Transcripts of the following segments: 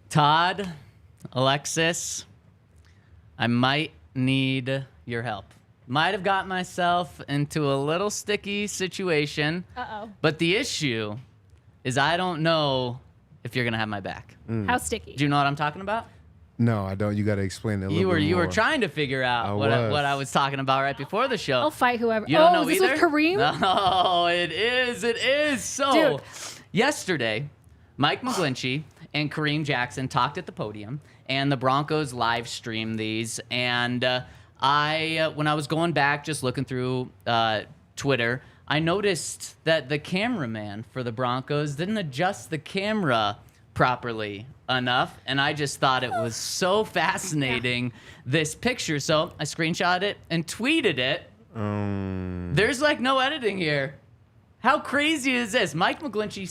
Todd, Alexis, I might need your help. Might have got myself into a little sticky situation. Uh-oh. But the issue is I don't know if you're going to have my back. How sticky? Do you know what I'm talking about? No, I don't. You got to explain it a little bit more. You were trying to figure out what I was talking about right before the show. I'll fight whoever. You don't know this either? was Kareem? No, it is. So, Dude. yesterday, Mike McGlinchey and Kareem Jackson talked at the podium, and the Broncos live streamed these. And when I was going back, just looking through Twitter, I noticed that the cameraman for the Broncos didn't adjust the camera properly enough, and I just thought it was so fascinating, this picture. So I screenshot it and tweeted it. There's like no editing here. How crazy is this? Mike McGlinchey,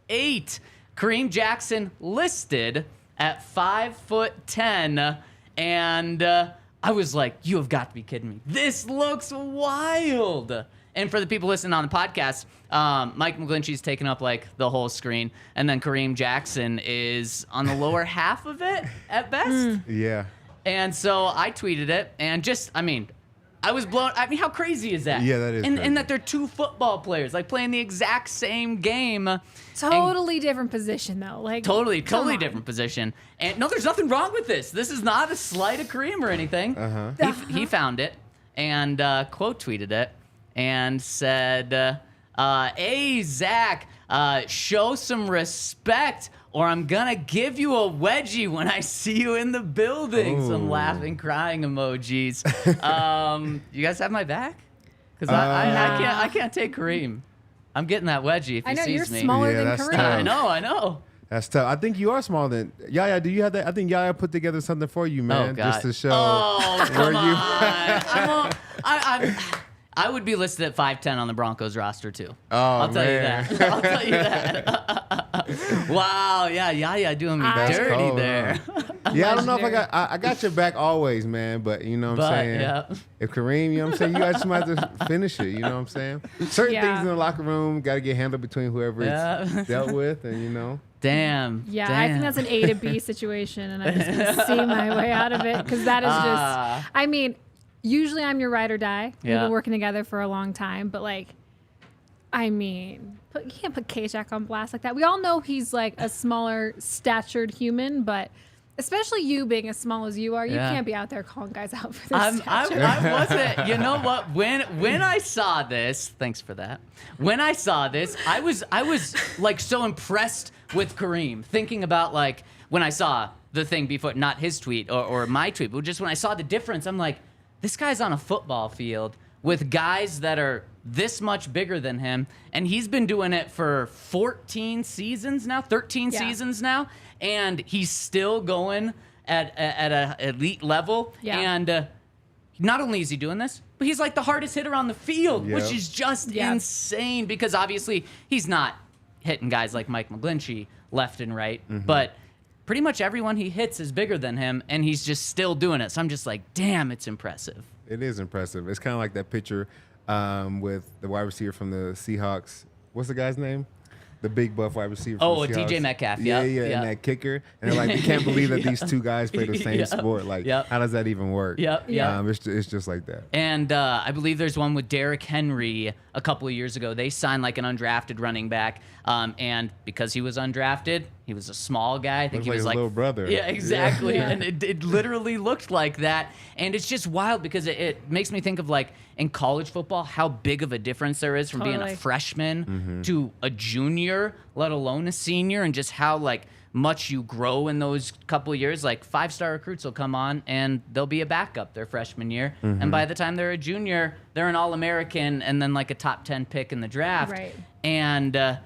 6'8". Kareem Jackson listed at 5'10", and I was like, you have got to be kidding me. This looks wild. And for the people listening on the podcast, Mike McGlinchey's taking up like the whole screen, and then Kareem Jackson is on the lower half of it at best. Yeah. And so I tweeted it, and I was blown. I mean, how crazy is that? Yeah, that is crazy. And that they're two football players, like playing the exact same game. Totally different position, though. Like Totally come on. different position. And no, there's nothing wrong with this. This is not a slight of Kareem or anything. He found it and quote tweeted it and said, hey, Zach, show some respect or I'm going to give you a wedgie when I see you in the building. Ooh. Some laughing, crying emojis. You guys have my back? Because I can't take Kareem. I'm getting that wedgie if he I know sees you're me. smaller Yeah, than that's Kareem. tough. I know. That's tough. I think you are smaller than Yaya. Do you have that? I think Yaya put together something for you, man, Oh, God. just to show. Oh, where come you- on. I would be listed at 5'10" on the Broncos roster, too. Oh, I'll tell man. you that. I'll tell you that. Wow, yeah, doing me That's dirty cold, there. Yeah, I don't know if Legendary. I got your back always, man. But you know what I'm But, saying. yeah. If Kareem, you know what I'm saying, you guys might have to finish it. You know what I'm saying. Certain Yeah. things in the locker room got to get handled between whoever Yeah. it's dealt with, and you know. Damn. Yeah, damn. I think that's an A to B situation, and I'm just going to see my way out of it because that is just, I mean, usually I'm your ride or die. We've Yeah. been working together for a long time, but like, I mean, you can't put K-Jack on blast like that. We all know he's like a smaller statured human, but especially you being as small as you are, you Yeah. can't be out there calling guys out for their I stature. wasn't. You know what? When I saw this, thanks for that. When I saw this, I was like so impressed with Kareem. Thinking about like when I saw the thing before, not his tweet or my tweet, but just when I saw the difference, I'm like, this guy's on a football field with guys that are this much bigger than him, and he's been doing it for 13 seasons now, and he's still going at an elite level. Yeah. And not only is he doing this, but he's like the hardest hitter on the field, Yep. which is just Yeah. insane because obviously he's not hitting guys like Mike McGlinchey left and right, but pretty much everyone he hits is bigger than him, and he's just still doing it. So I'm just like, damn, it's impressive. It is impressive. It's kind of like that picture with the wide receiver from the Seahawks. What's the guy's name? The big buff wide receiver from the Seahawks. DJ Metcalf. Yeah, Yep. and that kicker. And they're like, we can't believe that these two guys play the same Yep. sport. Like, Yep. how does that even work? Yep. It's just like that. And I believe there's one with Derrick Henry a couple of years ago. They signed like an undrafted running back, and because he was undrafted, he was a small guy. I think Looks he like was his like little brother. Yeah, exactly. Yeah. And it literally looked like that. And it's just wild because it makes me think of like in college football how big of a difference there is from being Totally. a freshman to a junior, let alone a senior, and just how like much you grow in those couple of years. Like 5-star recruits will come on and they'll be a backup their freshman year. And by the time they're a junior, they're an All-American and then like a top 10 pick in the draft. Right. And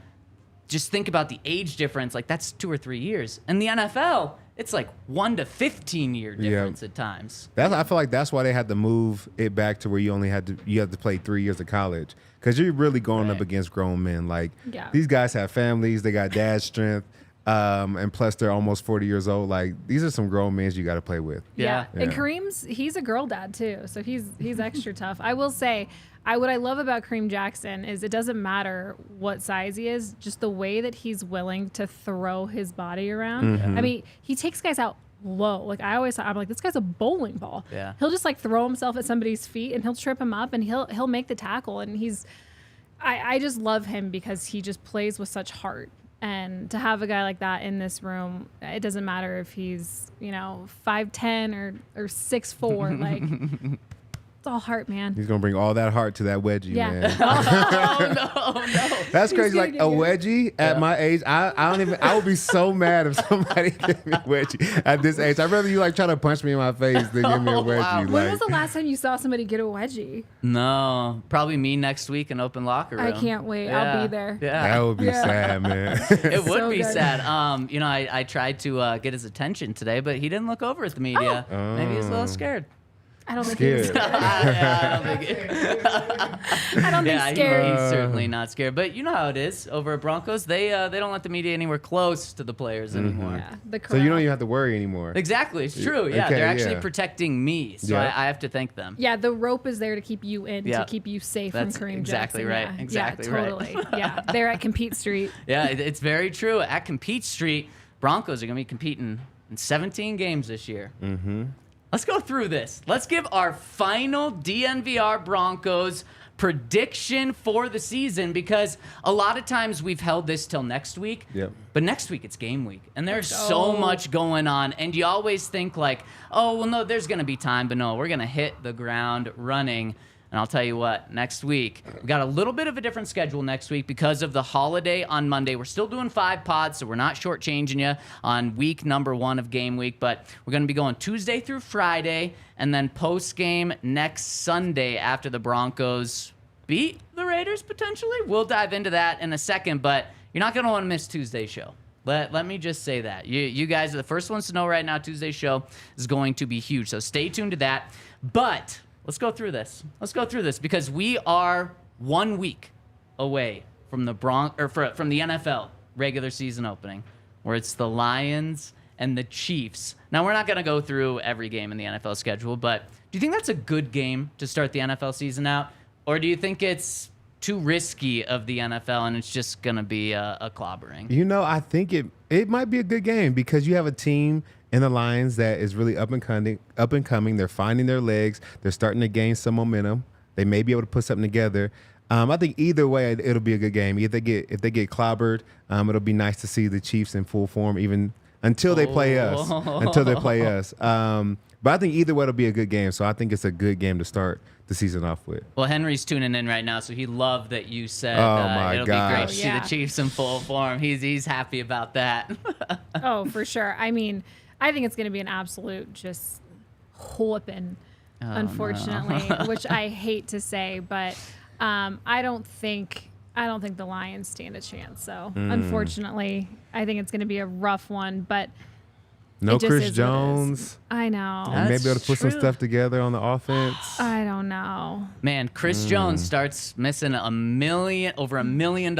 just think about the age difference. Like, that's 2 or 3 years. In the NFL, it's like 1 to 15 year difference at times. I feel like that's why they had to move it back to where you only had to play 3 years of college, because you're really going up against grown men. Like these guys have families, they got dad strength, and plus they're almost 40 years old. Like, these are some grown men you got to play with. Yeah. And he's a girl dad too, so he's extra tough. I will say, what I love about Kareem Jackson is it doesn't matter what size he is, just the way that he's willing to throw his body around. I mean, he takes guys out low. Like, I'm like, this guy's a bowling ball. Yeah. He'll just like throw himself at somebody's feet and he'll trip him up and he'll make the tackle. And I just love him because he just plays with such heart. And to have a guy like that in this room, it doesn't matter if he's, 5'10" or 6'4", like, it's all heart, man. He's gonna bring all that heart to that wedgie, man. Oh, no. That's crazy. Like, a wedgie at my age, I would be so mad if somebody gave me a wedgie at this age. I'd rather you like try to punch me in my face than give me a wedgie. Wow. Like, When was the last time you saw somebody get a wedgie? No, probably me next week in open locker room. I can't wait. I'll be there. Yeah. that would be sad, man. It would So be good. sad. I tried to get his attention today, but he didn't look over at the media. Maybe he's a little scared. I don't think he's Scared. I don't think I don't think scared. He's certainly not scared. But you know how it is over at Broncos. They don't let the media anywhere close to the players anymore. Yeah, the So you don't crowd. even have to worry anymore. Exactly, it's true. Yeah, Okay, they're actually yeah. protecting me, so Yeah. I have to thank them. Yeah, the rope is there to keep you in, Yeah. to keep you safe That's from Kareem exactly Jackson. right. Yeah. Exactly yeah, right. totally. Yeah, they're at Compete Street. Yeah, it's very true. At Compete Street, Broncos are going to be competing in 17 games this year. Mm-hmm. Let's go through this. Let's give our final DNVR Broncos prediction for the season, because a lot of times we've held this till next week. Yep. But next week it's game week, and there's so much going on, and you always think like, oh, well, no, there's going to be time, but no, we're going to hit the ground running. And I'll tell you what, next week, we got a little bit of a different schedule next week because of the holiday on Monday. We're still doing 5 pods, so we're not shortchanging you on week number 1 of game week, but we're going to be going Tuesday through Friday, and then post-game next Sunday after the Broncos beat the Raiders, potentially. We'll dive into that in a second, but you're not going to want to miss Tuesday's show. Let me just say that. You guys are the first ones to know right now Tuesday's show is going to be huge, so stay tuned to that. But let's go through this. Because we are 1 week away from the from the NFL regular season opening, where it's the Lions and the Chiefs. Now, we're not going to go through every game in the NFL schedule, but do you think that's a good game to start the NFL season out? Or do you think it's too risky of the NFL and it's just going to be a clobbering? I think it might be a good game because you have a team in the Lions that is really up and coming. They're finding their legs. They're starting to gain some momentum. They may be able to put something together. I think either way, it'll be a good game. If they get clobbered, it'll be nice to see the Chiefs in full form, even until they play us. But I think either way, it'll be a good game. So I think it's a good game to start the season off with. Well, Henry's tuning in right now, so he loved that you said my it'll be great to gosh. see the Chiefs in full form. He's happy about that. Oh, for sure. I mean, I think it's going to be an absolute just whooping, unfortunately, which I hate to say, but I don't think the Lions stand a chance. So, unfortunately, I think it's going to be a rough one, but No it just Chris is what it is. Jones. I know. That's Maybe able to put some true. stuff together on the offense. I don't know. Man, Chris Jones starts missing over $1 million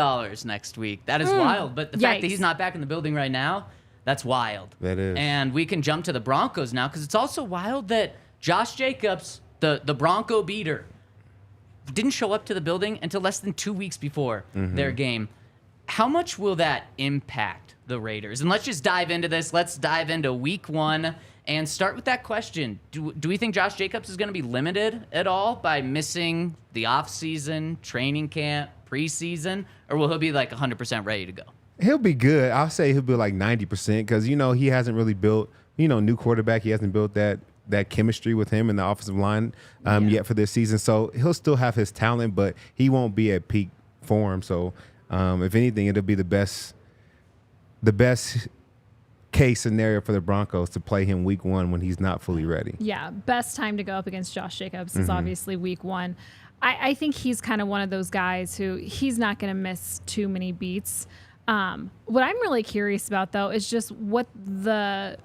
next week. That is wild. But the fact that Yikes. he's not back in the building right now, that's wild. That is. And we can jump to the Broncos now, because it's also wild that Josh Jacobs, the Bronco beater, didn't show up to the building until less than 2 weeks before their game. How much will that impact the Raiders? And let's just dive into this. Let's dive into week 1 and start with that question. Do we think Josh Jacobs is going to be limited at all by missing the offseason, training camp, preseason, or will he be like 100% ready to go? He'll be good. I'll say he'll be like 90% because, he hasn't really built, new quarterback. He hasn't built that chemistry with him in the offensive line yet for this season. So he'll still have his talent, but he won't be at peak form. So if anything, it'll be the best case scenario for the Broncos to play him week 1 when he's not fully ready. Yeah, best time to go up against Josh Jacobs is obviously week 1. I think he's kind of one of those guys who he's not going to miss too many beats. What I'm really curious about, though, is just what the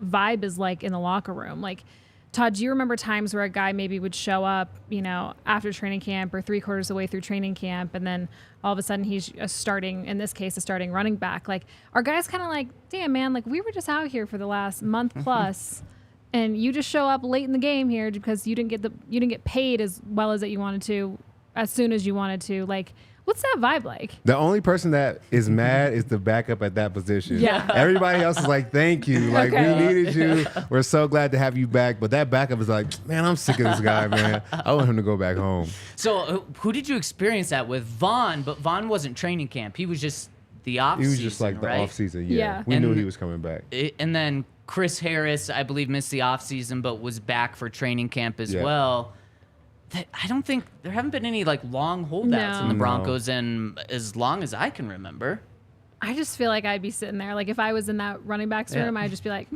vibe is like in the locker room. Like, Todd, do you remember times where a guy maybe would show up, after training camp or 3/4 of the way through training camp, and then all of a sudden he's a starting running back? Like, are guys kind of like, damn, man, like we were just out here for the last month plus, and you just show up late in the game here because you didn't get paid as well as that you wanted to, as soon as you wanted to. Like, what's that vibe like? The only person that is mad is the backup at that position. Yeah. Everybody else is like, thank you. Like, we needed you. We're so glad to have you back. But that backup is like, man, I'm sick of this guy, man. I want him to go back home. So who did you experience that with? Vaughn, but Vaughn wasn't training camp. He was just the off season. He was just like the right? off season. Yeah. We knew he was coming back. And then Chris Harris, I believe, missed the off season, but was back for training camp as Yeah. well. I don't think there haven't been any like long holdouts in the Broncos in as long as I can remember. I just feel like I'd be sitting there. Like, if I was in that running backs room, I'd just be like,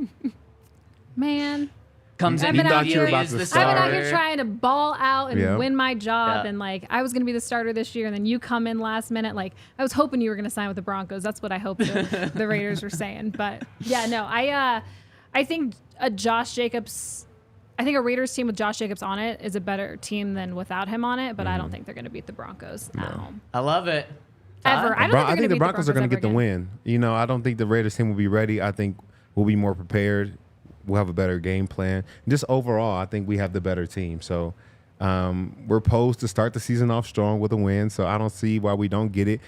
man. Comes in, I've been out immediately here- as the I've been out starter. here trying to ball out and win my job, Yeah. and like I was going to be the starter this year, and then you come in last minute. Like, I was hoping you were going to sign with the Broncos. That's what I hoped the Raiders were saying. But yeah, no, I think a Josh Jacobs. I think a Raiders team with Josh Jacobs on it is a better team than without him on it, but I don't think they're going to beat the Broncos at home. I love it. Ever. I think the Broncos are going to get the again. win. I don't think the Raiders team will be ready. I think we'll be more prepared. We'll have a better game plan. Just overall, I think we have the better team. So we're posed to start the season off strong with a win. So I don't see why we don't get it.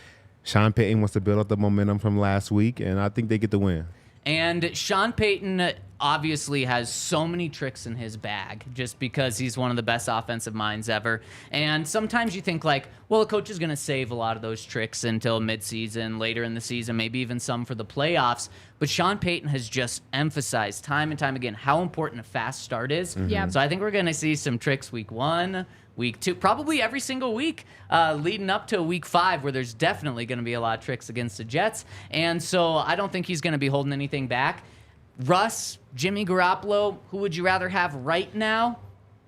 Sean Payton wants to build up the momentum from last week, and I think they get the win. And Sean Payton obviously has so many tricks in his bag just because he's one of the best offensive minds ever. And sometimes you think like, well, a coach is going to save a lot of those tricks until midseason, later in the season, maybe even some for the playoffs. But Sean Payton has just emphasized time and time again how important a fast start is. Yeah. So I think we're going to see some tricks week 1, week 2, probably every single week leading up to week 5, where there's definitely going to be a lot of tricks against the Jets. And so I don't think he's going to be holding anything back. Russ, Jimmy Garoppolo, who would you rather have right now?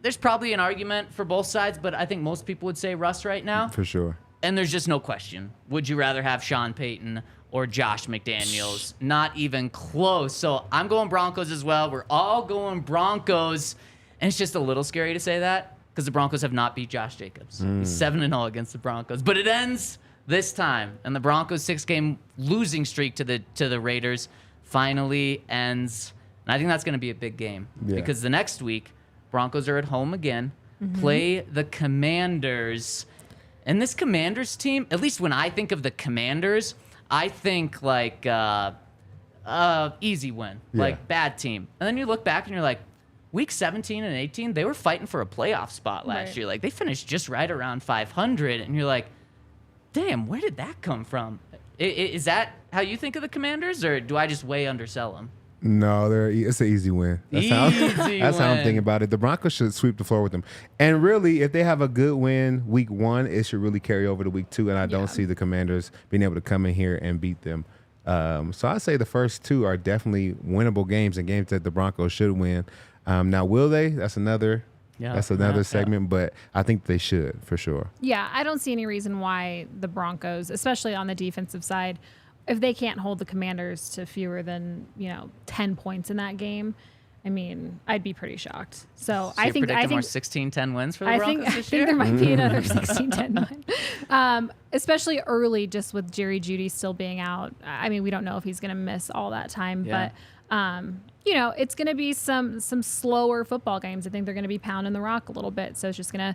There's probably an argument for both sides, but I think most people would say Russ right now. For sure. And there's just no question. Would you rather have Sean Payton or Josh McDaniels? Not even close. So I'm going Broncos as well. We're all going Broncos. And it's just a little scary to say that because the Broncos have not beat Josh Jacobs. He's 7-0 against the Broncos. But it ends this time. And the Broncos' 6-game losing streak to the Raiders finally ends. And I think that's going to be a big game because the next week, Broncos are at home again, play the Commanders. And this Commanders team, at least when I think of the Commanders, I think like easy win, like bad team. And then you look back and you're like, week 17 and 18, they were fighting for a playoff spot last year. Like they finished just right around 500. And you're like, damn, where did that come from? Is that how you think of the Commanders, or do I just way undersell them? No, it's an easy win. That's how I'm thinking about it. The Broncos should sweep the floor with them. And really, if they have a good win week 1, it should really carry over to week 2. And I don't see the Commanders being able to come in here and beat them. So I say the first 2 are definitely winnable games and games that the Broncos should win. Now, will they? That's another segment, but I think they should for sure. Yeah, I don't see any reason why the Broncos, especially on the defensive side, if they can't hold the Commanders to fewer than 10 points in that game, I mean, I'd be pretty shocked. So I think more 16-10 wins for the Broncos I this think year? there might be another 16-10 win, especially early, just with Jerry Jeudy still being out. I mean, we don't know if he's going to miss all that time, but it's going to be some slower football games. I think they're going to be pounding the rock a little bit, so it's gonna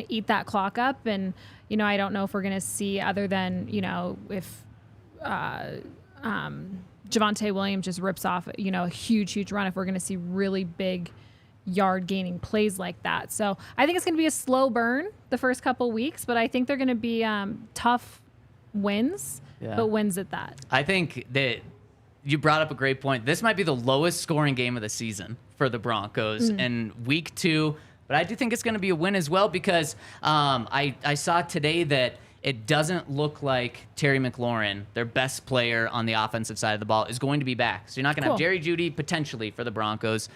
eat that clock up. And I don't know if we're going to see, other than if Javonte Williams just rips off a huge run, if we're going to see really big yard gaining plays like that. So I think it's going to be a slow burn the first couple weeks, but I think they're going to be tough wins, but wins at that. I think that you brought up a great point. This might be the lowest scoring game of the season for the Broncos in week 2, but I do think it's going to be a win as well because I saw today that it doesn't look like Terry McLaurin, their best player on the offensive side of the ball, is going to be back. So you're not going to have Jerry Jeudy potentially for the Broncos,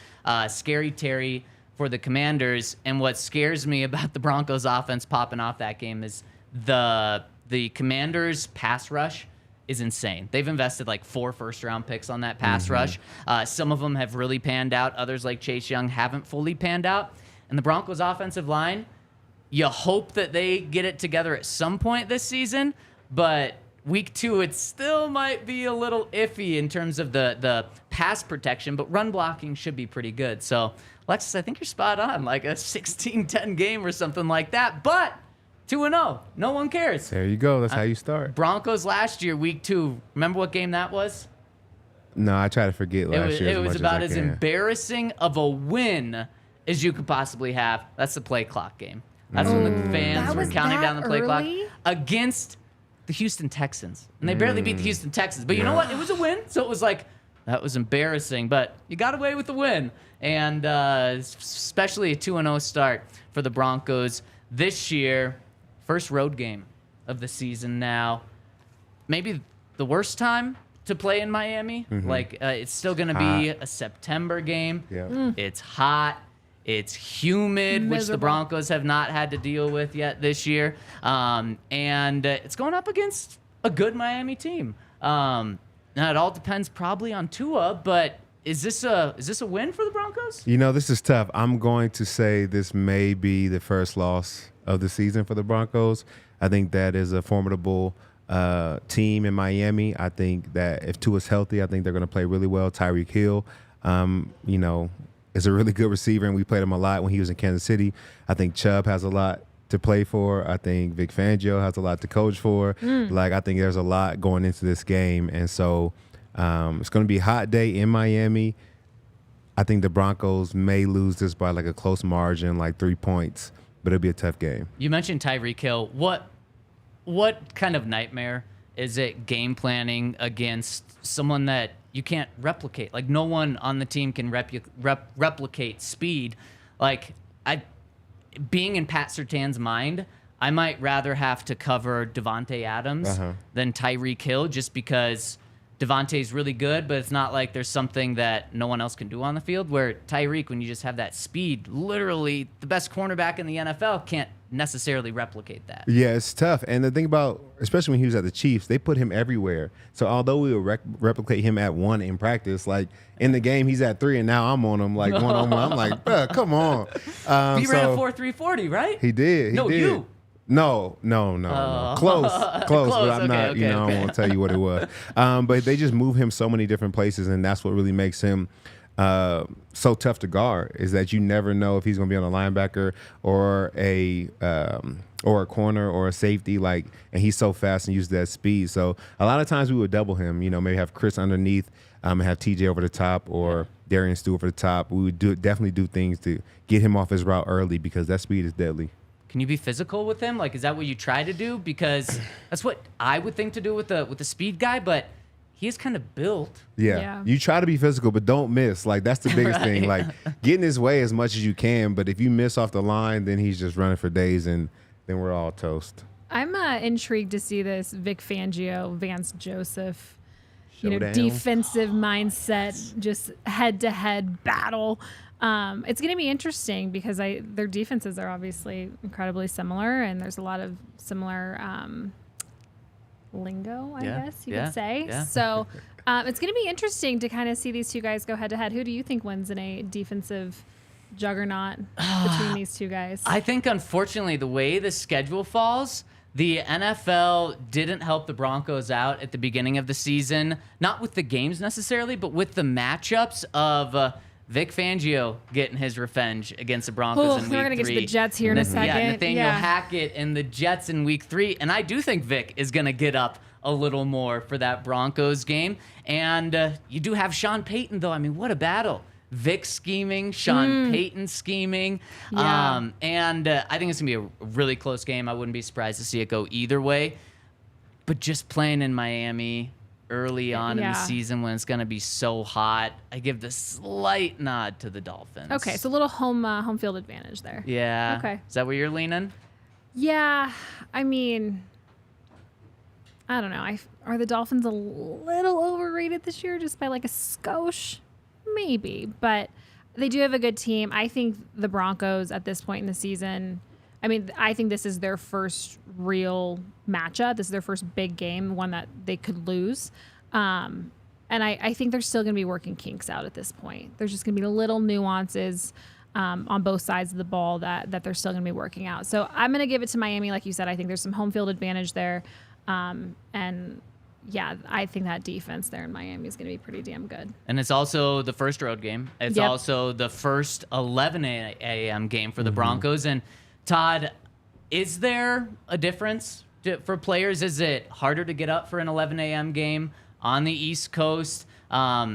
Scary Terry for the Commanders. And what scares me about the Broncos offense popping off that game is the Commanders pass rush is insane. They've invested like 4 first-round picks on that pass rush. Some of them have really panned out. Others, like Chase Young, haven't fully panned out. And the Broncos' offensive line, you hope that they get it together at some point this season, but week 2, it still might be a little iffy in terms of the pass protection, but run blocking should be pretty good. So, Alexis, I think you're spot on, like a 16-10 game or something like that, but 2-0. No one cares. There you go. That's how you start. Broncos last year, week 2, remember what game that was? No, I try to forget last year. It was about as can. embarrassing of a win as you could possibly have. That's the play clock game. That's when the fans That were was counting that down the play clock early? against the Houston Texans. And they barely beat the Houston Texans. But you know what? It was a win. So it was like, that was embarrassing. But you got away with the win. And especially a 2-0 start for the Broncos this year. First road game of the season now. Maybe the worst time to play in Miami. Like, it's still going to be a September game. Yeah. It's hot. It's humid, which the Miserable. Broncos have not had to deal with yet this year. And it's going up against a good Miami team. Now, it all depends probably on Tua, but is this a win for the Broncos? You know, this is tough. I'm going to say this may be the first loss of the season for the Broncos. I think that is a formidable team in Miami. I think that if Tua's healthy, I think they're going to play really well. Tyreek Hill, you know, is a really good receiver, and we played him a lot when he was in Kansas City. I think Chubb has a lot to play for. I think Vic Fangio has a lot to coach for. Like, I think there's a lot going into this game, and so it's going to be a hot day in Miami. I think the Broncos may lose this by like a close margin, like 3 points, but it'll be a tough game. You mentioned Tyreek Hill. What kind of nightmare is it game planning against someone that you can't replicate? Like, no one on the team can replicate speed. Like, being in Pat Surtain's mind, I might rather have to cover Devontae Adams than Tyreek Hill, just because Devontae's really good, but it's not like there's something that no one else can do on the field, where Tyreek, when you just have that speed, literally the best cornerback in the NFL can't necessarily replicate that. Yeah, it's tough. And the thing about, especially when he was at the Chiefs, they put him everywhere. So although we would replicate him at 1 in practice, like in the game he's at 3, and now I'm on him like 1-on-1. I'm like, bruh, come on. He ran a 4.340, right? He did. No, did. you. No. Close, but I'm not, Okay, I won't tell you what it was. But they just move him so many different places, and that's what really makes him so tough to guard, is that you never know if he's going to be on a linebacker or a corner or a safety, like, and he's so fast and uses that speed. So a lot of times we would double him, you know, maybe have Chris underneath, and have TJ over the top, or Darian Stu over the top. We would definitely do things to get him off his route early, because that speed is deadly. Can you be physical with him? Like, is that what you try to do? Because that's what I would think to do with the speed guy, but he is kind of built. Yeah. You try to be physical, but don't miss. Like, that's the biggest Right. thing. Like, get in his way as much as you can, but if you miss off the line, then he's just running for days, and then we're all toast. I'm intrigued to see this Vic Fangio, Vance Joseph, Showdown. defensive mindset, just head-to-head battle. It's going to be interesting because their defenses are obviously incredibly similar, and there's a lot of similar lingo, I guess you could say. Yeah. So it's going to be interesting to kind of see these two guys go head-to-head. Who do you think wins in a defensive juggernaut between these two guys? I think, unfortunately, the way the schedule falls, the NFL didn't help the Broncos out at the beginning of the season, not with the games necessarily, but with the matchups of Vic Fangio getting his revenge against the Broncos in week 3. We're going to get to the Jets here in a second. Yeah, Nathaniel Hackett and the Jets in week 3. And I do think Vic is going to get up a little more for that Broncos game. And you do have Sean Payton, though. I mean, what a battle. Vic scheming, Sean Payton scheming. Yeah. And I think it's going to be a really close game. I wouldn't be surprised to see it go either way. But just playing in Miami early on in the season when it's going to be so hot, I give the slight nod to the Dolphins. Okay, so a little home field advantage there. Yeah. Okay. Is that where you're leaning? Yeah, I mean, I don't know. Are the Dolphins a little overrated this year, just by like a skosh? Maybe, but they do have a good team. I think the Broncos at this point in the season I mean, I think this is their first real matchup. This is their first big game, one that they could lose. And I think they're still going to be working kinks out at this point. There's just going to be little nuances on both sides of the ball that they're still going to be working out. So I'm going to give it to Miami. Like you said, I think there's some home field advantage there. And yeah, I think that defense there in Miami is going to be pretty damn good. And it's also the first road game. It's Yep. also the first 11 a.m. game for the Broncos. And Todd, is there a difference for players? Is it harder to get up for an 11 a.m. game on the East Coast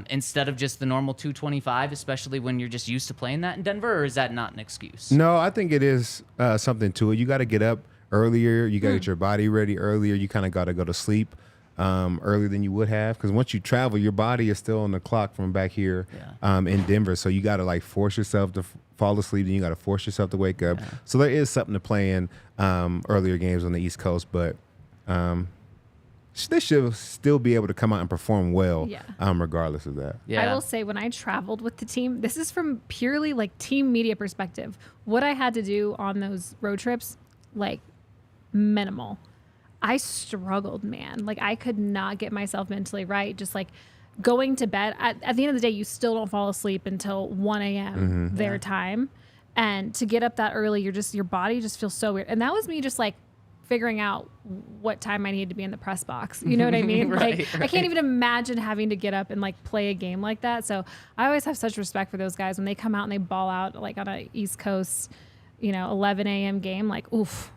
instead of just the normal 2:25, especially when you're just used to playing that in Denver, or is that not an excuse? No, I think it is something to it. You got to get up earlier. You got to get your body ready earlier. You kind of got to go to sleep earlier than you would have, because once you travel, your body is still on the clock from back here in Denver. So you got to like force yourself to fall asleep, and you got to force yourself to wake up. So there is something to play in earlier games on the East Coast, but they should still be able to come out and perform well, regardless of that. I will say, when I traveled with the team, this is from purely like team media perspective, what I had to do on those road trips, like minimal. I struggled, man. Like I could not get myself mentally right. Just like going to bed at the end of the day, you still don't fall asleep until 1 a.m. their time. And to get up that early, your body just feels so weird. And that was me just like figuring out what time I needed to be in the press box. You know what I mean? Right. I can't even imagine having to get up and like play a game like that. So I always have such respect for those guys when they come out and they ball out like on a East Coast, 11 a.m. game. Like, oof,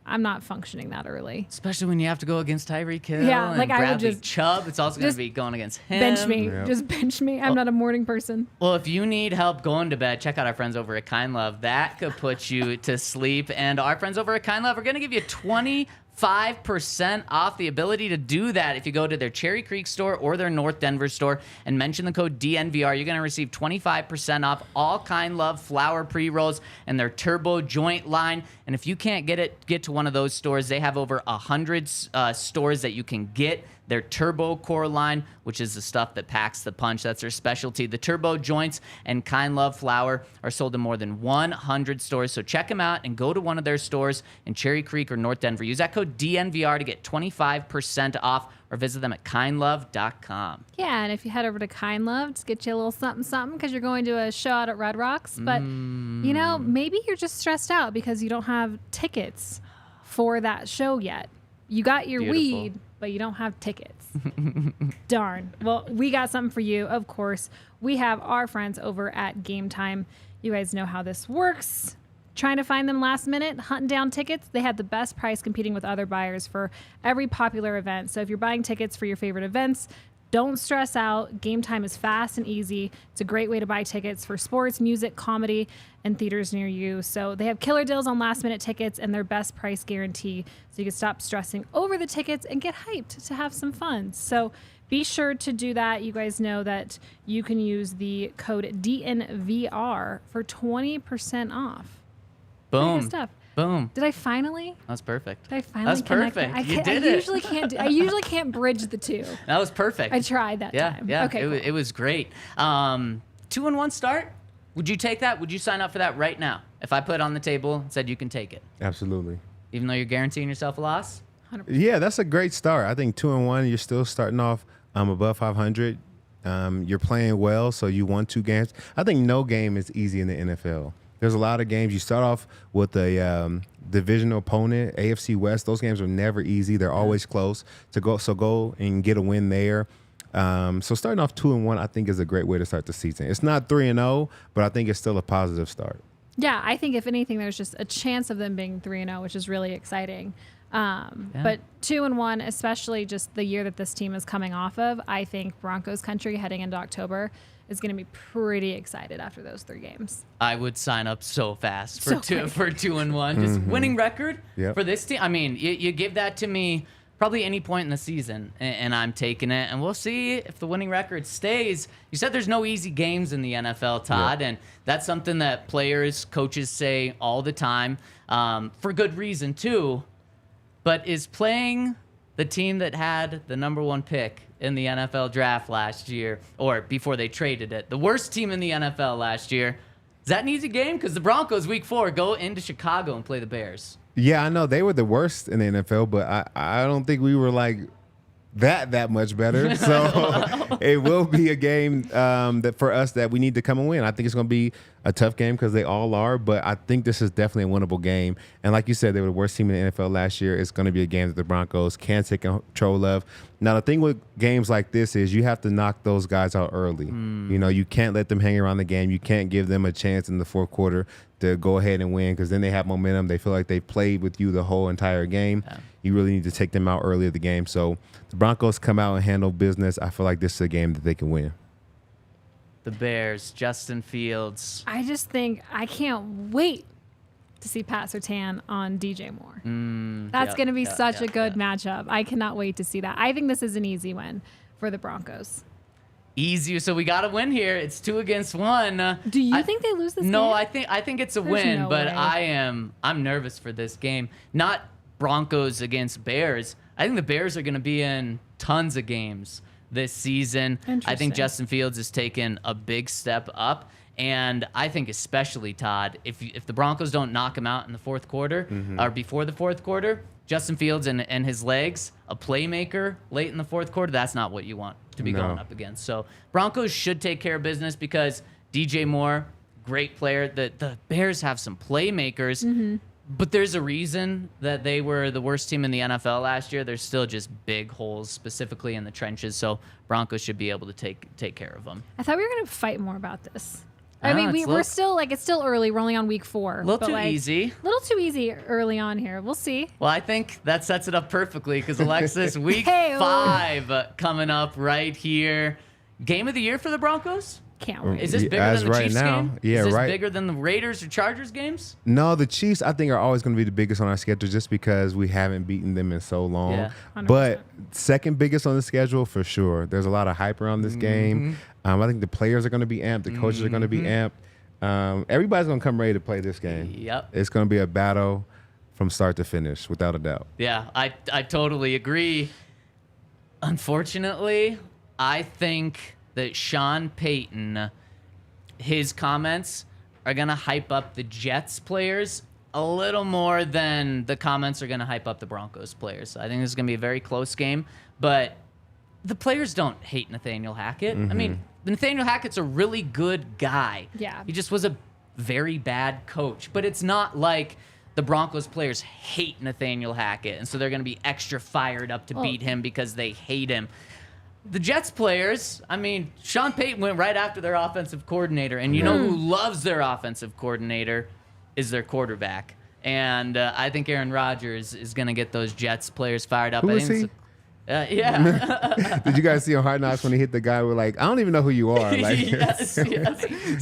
I'm not functioning that early. Especially when you have to go against Tyreek Hill Yeah, like and I would Bradley just- Chubb. It's also going to be going against him. Bench me. Yep. Just bench me. I'm not a morning person. Well, if you need help going to bed, check out our friends over at Kind Love. That could put you to sleep. And our friends over at Kind Love are going to give you 25% off the ability to do that if you go to their Cherry Creek store or their North Denver store and mention the code DNVR. You're going to receive 25% off all Kind Love flour pre-rolls and their turbo joint line. And if you can't get to one of those stores, they have over 100 stores that you can get their Turbo Core line, which is the stuff that packs the punch. That's their specialty. The Turbo Joints and Kind Love Flour are sold in more than 100 stores. So check them out and go to one of their stores in Cherry Creek or North Denver. Use that code DNVR to get 25% off, or visit them at kindlove.com. Yeah, and if you head over to Kind Love, just get you a little something because you're going to a show out at Red Rocks. But, maybe you're just stressed out because you don't have tickets for that show yet. You got your Beautiful. weed, but you don't have tickets. Darn. Well, we got something for you, of course. We have our friends over at Game Time. You guys know how this works. Trying to find them last minute, hunting down tickets. They have the best price competing with other buyers for every popular event. So if you're buying tickets for your favorite events, don't stress out. Game Time is fast and easy. It's a great way to buy tickets for sports, music, comedy, and theaters near you. So they have killer deals on last minute tickets and their best price guarantee. So you can stop stressing over the tickets and get hyped to have some fun. So be sure to do that. You guys know that you can use the code DNVR for 20% off. Pretty Boom. good stuff. Boom. Did I finally? That's perfect. Did I finally That's connect perfect. that? You did I it. usually can't. I usually can't bridge the two. That was perfect. I tried that time. Yeah, Okay. Cool. it was great. 2-1 start. Would you take that? Would you sign up for that right now? If I put it on the table and said you can take it, Absolutely. even though you're guaranteeing yourself a loss? 100%. Yeah, that's a great start. I think 2-1, you're still starting off above 500. You're playing well, so you won 2 games. I think no game is easy in the NFL. There's a lot of games. You start off with a divisional opponent, AFC West. Those games are never easy. They're always close. So go and get a win there. So starting off 2-1, I think, is a great way to start the season. It's not 3-0, but I think it's still a positive start. Yeah, I think if anything, there's just a chance of them being 3-0, which is really exciting. But 2-1, especially just the year that this team is coming off of, I think Broncos country heading into October is going to be pretty excited after those 3 games. I would sign up so fast for So 2-1. Just winning record Yep. for this team. I mean, you give that to me probably any point in the season, and I'm taking it. And we'll see if the winning record stays. You said there's no easy games in the NFL, Todd, and that's something that players, coaches say all the time, for good reason too. But is playing the team that had the number 1 pick in the NFL draft last year, or before they traded it, the worst team in the NFL last year, Is that an easy game? Because the Broncos, week 4, go into Chicago and play the Bears. Yeah, I know they were the worst in the NFL, but I don't think we were like that much better. So it will be a game that for us that we need to come and win. I think it's going to be a tough game because they all are, but I think this is definitely a winnable game. And like you said, they were the worst team in the NFL last year. It's going to be a game that the Broncos can take control of. Now, the thing with games like this is you have to knock those guys out early. You know, you can't let them hang around the game. You can't give them a chance in the fourth quarter to go ahead and win because then they have momentum. They feel like they played with you the whole entire game. Yeah. You really need to take them out early of the game. So the Broncos come out and handle business. I feel like this is a game that they can win. The Bears, Justin Fields. I just think I can't wait to see Pat Surtain on DJ Moore. That's going to be such a good matchup. I cannot wait to see that. I think this is an easy win for the Broncos. Easy, so we got to win here. It's 2 against 1. Do you think they lose this game? No, I think it's a win, no but way. I'm nervous for this game. Not Broncos against Bears. I think the Bears are going to be in tons of games this season. I think Justin Fields has taken a big step up, and I think especially, Todd, if the Broncos don't knock him out in the fourth quarter or before the fourth quarter, Justin Fields and his legs, a playmaker late in the fourth quarter, that's not what you want to be going up against. So Broncos should take care of business because DJ Moore, great player. The Bears have some playmakers, but there's a reason that they were the worst team in the NFL last year. There's still just big holes, specifically in the trenches. So Broncos should be able to take care of them. I thought we were going to fight more about this. I mean, we're still it's still early. We're only on week 4. A little too easy. A little too easy early on here. We'll see. Well, I think that sets it up perfectly because Alexis, week 5 coming up right here. Game of the year for the Broncos? Can't wait. Is this bigger As than the right Chiefs now, game? yeah, Is this right. bigger than the Raiders or Chargers games? No, the Chiefs, I think, are always going to be the biggest on our schedule just because we haven't beaten them in so long. Yeah. 100%. But second biggest on the schedule for sure. There's a lot of hype around this game. I think the players are going to be amped. The coaches are going to be amped. Everybody's going to come ready to play this game. Yep. It's going to be a battle from start to finish, without a doubt. Yeah, I totally agree. Unfortunately, I think that Sean Payton, his comments are going to hype up the Jets players a little more than the comments are going to hype up the Broncos players. So I think this is going to be a very close game, but the players don't hate Nathaniel Hackett. I mean, Nathaniel Hackett's a really good guy. Yeah. He just was a very bad coach, but it's not like the Broncos players hate Nathaniel Hackett, and so they're going to be extra fired up to beat him because they hate him. The Jets players, I mean, Sean Payton went right after their offensive coordinator, and you know who loves their offensive coordinator is their quarterback. And I think Aaron Rodgers is going to get those Jets players fired up. Who I is think he? Yeah. Did you guys see on Hard Knocks when he hit the guy with like, I don't even know who you are? Like, yes.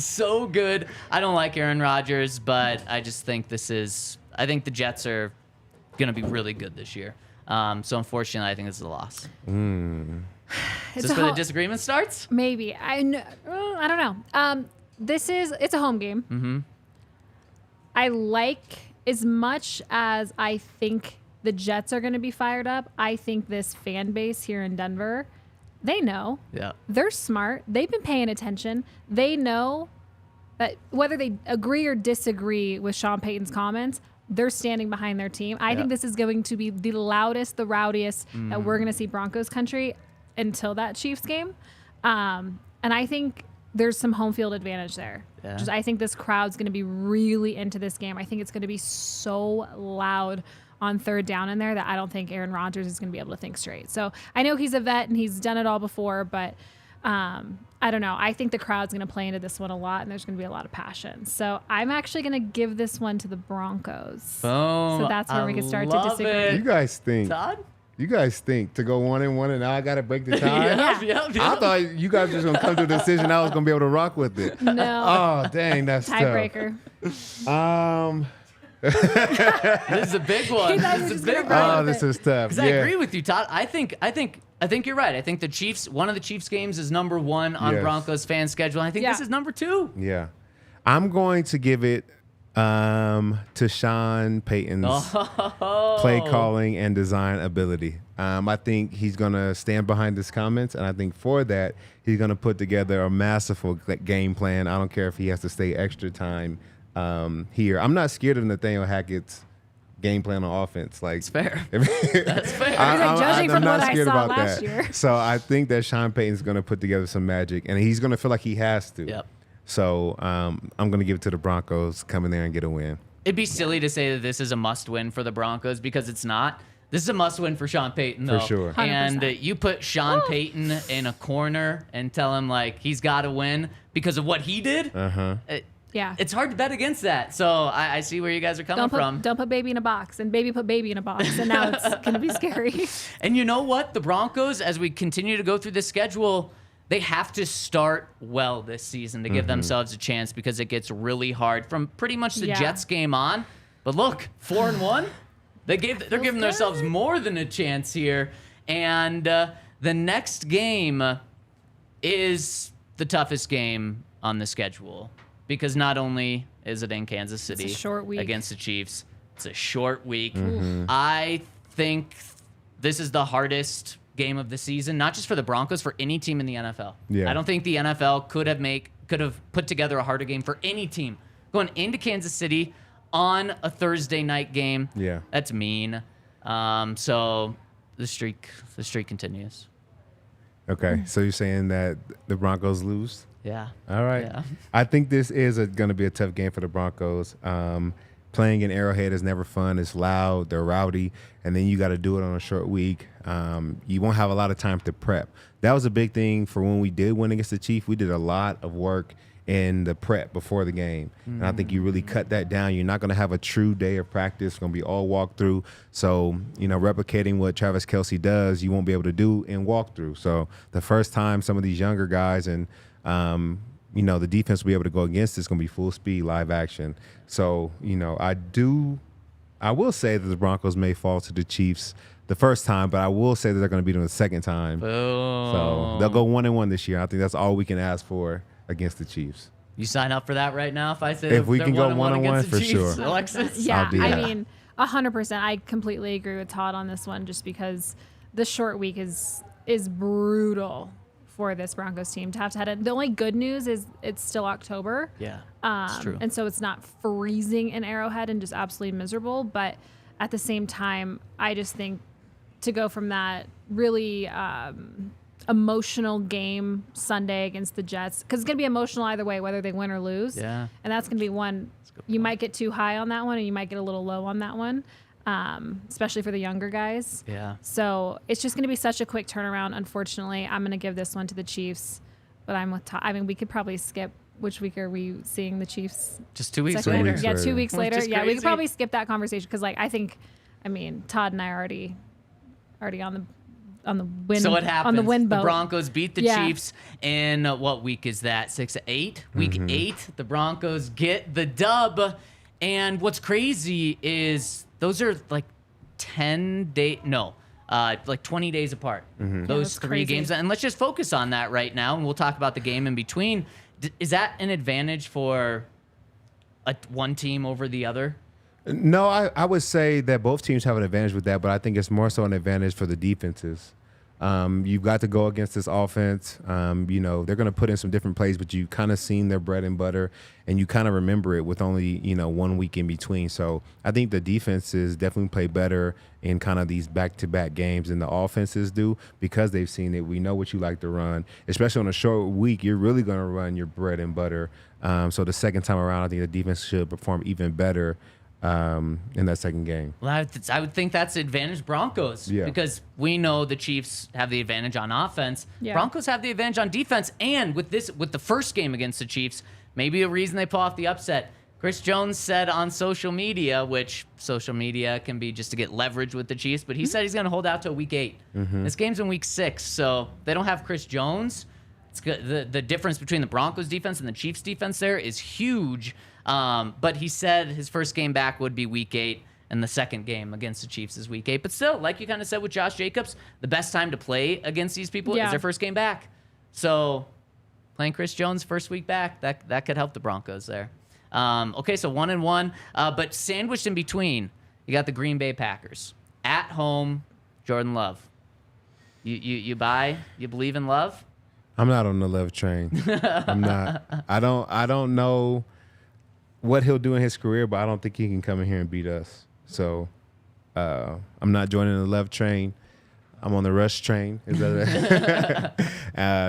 So good. I don't like Aaron Rodgers, but I just think I think the Jets are going to be really good this year. So unfortunately, I think this is a loss. Is this where the disagreement starts? Maybe. I don't know. It's a home game. I like, as much as I think the Jets are going to be fired up, I think this fan base here in Denver, they know. Yeah. They're smart. They've been paying attention. They know that whether they agree or disagree with Sean Payton's comments, they're standing behind their team. I think this is going to be the loudest, the rowdiest that we're going to see Broncos country until that Chiefs game. And I think there's some home field advantage there. Yeah. I think this crowd's going to be really into this game. I think it's going to be so loud on third down in there that I don't think Aaron Rodgers is going to be able to think straight. So I know he's a vet and he's done it all before, but I don't know. I think the crowd's going to play into this one a lot, and there's going to be a lot of passion. So I'm actually going to give this one to the Broncos. Boom. So that's where we can start to disagree. It. you guys think. Todd? You guys think to go 1-1 and now I got to break the tie? Yep. I thought you guys were just going to come to a decision I was going to be able to rock with it. No. Oh, dang, that's Tiebreaker. tough. This is a big one. This is a big one. Oh, this is tough. Because I agree with you, Todd. I think you're right. I think the Chiefs, one of the Chiefs games is number 1 on Yes. Broncos fan schedule. I think this is number 2. Yeah. I'm going to give it To Sean Payton's play calling and design ability. I think he's going to stand behind his comments, and I think for that, he's going to put together a masterful game plan. I don't care if he has to stay extra time here. I'm not scared of Nathaniel Hackett's game plan on offense. Like, That's fair. That's fair. Judging from not what I scared saw about last that. year. So I think that Sean Payton's going to put together some magic, and he's going to feel like he has to. Yep. So I'm going to give it to the Broncos, come in there and get a win. It'd be silly to say that this is a must-win for the Broncos because it's not. This is a must-win for Sean Payton, though. For sure. And 100%. you put Sean Payton in a corner and tell him, like, he's got to win because of what he did. Yeah. It's hard to bet against that. So I see where you guys are coming from. Don't put baby in a box, and baby put baby in a box, and now it's going to be scary. And you know what? The Broncos, as we continue to go through the schedule, they have to start well this season to give themselves a chance because it gets really hard from pretty much the Yeah. Jets game on. But look, 4-1, they're giving themselves more than a chance here. And the next game is the toughest game on the schedule because not only is it in Kansas City short week. against the Chiefs, it's a short week. I think this is the hardest game of the season, not just for the Broncos, for any team in the NFL. Yeah. I don't think the NFL could have put together a harder game for any team. Going into Kansas City on a Thursday night game. Yeah. That's mean. So the streak continues. Okay, so you're saying that the Broncos lose? Yeah. All right. Yeah. I think this is going to be a tough game for the Broncos. Playing in Arrowhead is never fun. It's loud. They're rowdy. And then you got to do it on a short week. You won't have a lot of time to prep. That was a big thing for when we did win against the Chiefs. We did a lot of work in the prep before the game. And I think you really cut that down. You're not going to have a true day of practice. It's going to be all walkthrough. So, replicating what Travis Kelce does, you won't be able to do in walkthrough. So the first time some of these younger guys and the defense will be able to go against it's going to be full speed, live action. So, I will say that the Broncos may fall to the Chiefs the first time, but I will say that they're going to beat them the second time. Boom. So they'll go 1-1 this year. I think that's all we can ask for against the Chiefs. You sign up for that right now if I say If we they're can go 1-1 1-1, against the for Chiefs, sure. Alexis? Yeah, I'll do I that. mean, 100%. I completely agree with Todd on this one, just because the short week is brutal for this Broncos team to have to head in. The only good news is it's still October. Yeah, it's true. And so it's not freezing in Arrowhead and just absolutely miserable. But at the same time, I just think to go from that really emotional game Sunday against the Jets, because it's going to be emotional either way, whether they win or lose. Yeah. And that's going to be one. You might get too high on that one, and you might get a little low on that one, especially for the younger guys. Yeah. So it's just going to be such a quick turnaround. Unfortunately, I'm going to give this one to the Chiefs, but I'm with Todd. I mean, we could probably skip. Which week are we seeing the Chiefs? Just 2 weeks Second later. week? Yeah, 2 weeks Which later. is Yeah, we crazy. could probably skip that conversation because, Todd and I are already on the win. So what happens? On the win boat. The Broncos beat the Yeah. Chiefs in what week is that? 6 8? Week 8. The Broncos get the dub. And what's crazy is those are like 20 days apart. Those that's three crazy. games. And let's just focus on that right now. And we'll talk about the game in between. Is that an advantage for one team over the other? No, I would say that both teams have an advantage with that, but I think it's more so an advantage for the defenses. You've got to go against this offense. They're going to put in some different plays, but you kind of seen their bread and butter, and you kind of remember it with only 1 week in between. So I think the defenses definitely play better in kind of these back-to-back games than the offenses do because they've seen it. We know what you like to run, especially on a short week. You're really going to run your bread and butter. So the second time around, I think the defense should perform even better in that second game. Well, I would think that's advantage Broncos because we know the Chiefs have the advantage on offense. Yeah. Broncos have the advantage on defense, and with the first game against the Chiefs, maybe a reason they pull off the upset. Chris Jones said on social media, which social media can be just to get leverage with the Chiefs, but he said he's going to hold out till week 8. This game's in week 6, so they don't have Chris Jones. It's good. The difference between the Broncos defense and the Chiefs defense there is huge. But he said his first game back would be week 8, and the second game against the Chiefs is week 8. But still, like you kind of said with Josh Jacobs, the best time to play against these people is their first game back. So playing Chris Jones first week back, that could help the Broncos there. Okay, so 1-1, but sandwiched in between, you got the Green Bay Packers at home. Jordan Love. You buy? You believe in Love? I'm not on the Love train. I'm not. I don't know what he'll do in his career, but I don't think he can come in here and beat us. So I'm not joining the Love train. I'm on the Rush train. Is that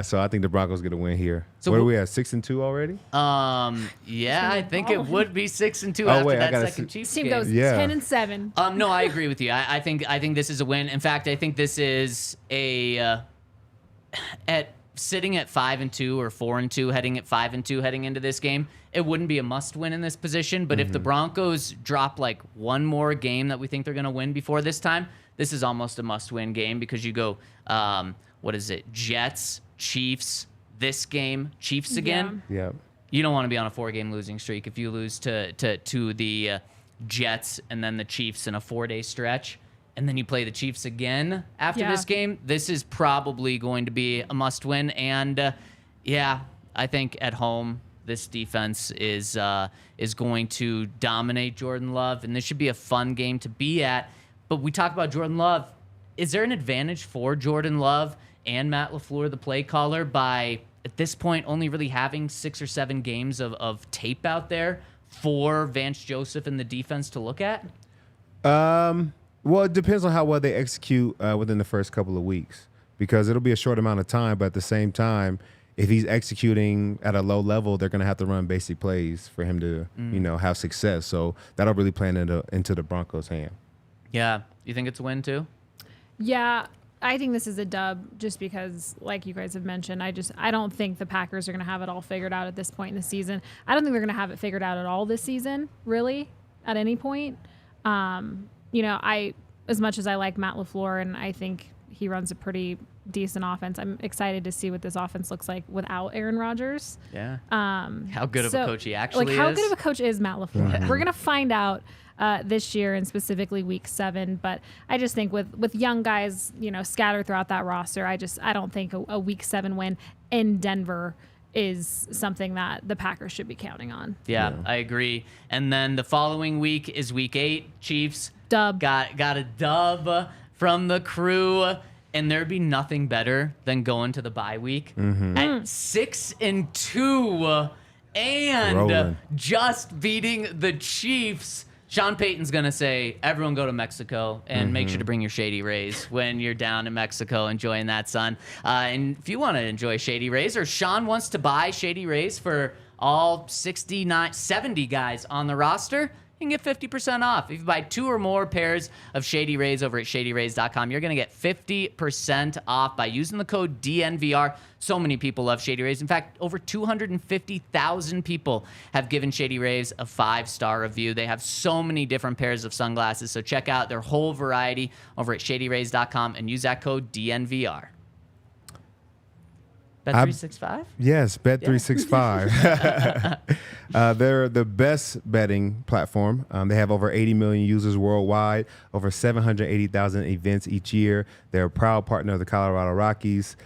so I think the Broncos get a win here. So where are we at? 6-2 already? Yeah, I think it would be 6-2 Oh, after wait, I that gotta second Chiefs Team game. goes Yeah. 10-7. No, I agree with you. I think this is a win. In fact, I think this is at sitting at 5-2 or 4-2, heading at 5-2 heading into this game. It wouldn't be a must win in this position, but if the Broncos drop like one more game that we think they're going to win before this time, this is almost a must win game because you go, what is it? Jets, Chiefs, this game, Chiefs again. Yeah. You don't want to be on a 4-game losing streak if you lose to the Jets and then the Chiefs in a 4-day stretch, and then you play the Chiefs again after this game. This is probably going to be a must-win, and I think at home this defense is going to dominate Jordan Love, and this should be a fun game to be at. But we talk about Jordan Love. Is there an advantage for Jordan Love and Matt LaFleur, the play caller, by at this point only really having 6 or 7 games of tape out there for Vance Joseph and the defense to look at? Well, it depends on how well they execute within the first couple of weeks, because it'll be a short amount of time. But at the same time, if he's executing at a low level, they're going to have to run basic plays for him to, have success. So that'll really play into the Broncos' hand. Yeah. You think it's a win too? Yeah, I think this is a dub just because, like you guys have mentioned, I don't think the Packers are going to have it all figured out at this point in the season. I don't think they're going to have it figured out at all this season, really, at any point. As much as I like Matt LaFleur and I think he runs a pretty decent offense, I'm excited to see what this offense looks like without Aaron Rodgers. Yeah. How good of a coach he actually is. How good of a coach is Matt LaFleur? We're going to find out this year and specifically week 7. But I just think with young guys, scattered throughout that roster, I don't think a week 7 win in Denver is something that the Packers should be counting on. Yeah, I agree. And then the following week is week 8. Chiefs Dub. Got a dub from the crew. And there'd be nothing better than going to the bye week at 6-2 and Rolling. just beating the Chiefs. Sean Payton's going to say, everyone go to Mexico and make sure to bring your Shady Rays when you're down in Mexico enjoying that sun. And if you want to enjoy Shady Rays, or Sean wants to buy Shady Rays for all 70 guys on the roster, you can get 50% off. If you buy 2 or more pairs of Shady Rays over at ShadyRays.com, you're going to get 50% off by using the code DNVR. So many people love Shady Rays. In fact, over 250,000 people have given Shady Rays a 5-star review. They have so many different pairs of sunglasses, so check out their whole variety over at ShadyRays.com and use that code DNVR. Bet365? Yes, Bet365. They're the best betting platform. They have over 80 million users worldwide, over 780,000 events each year. They're a proud partner of the Colorado Rockies.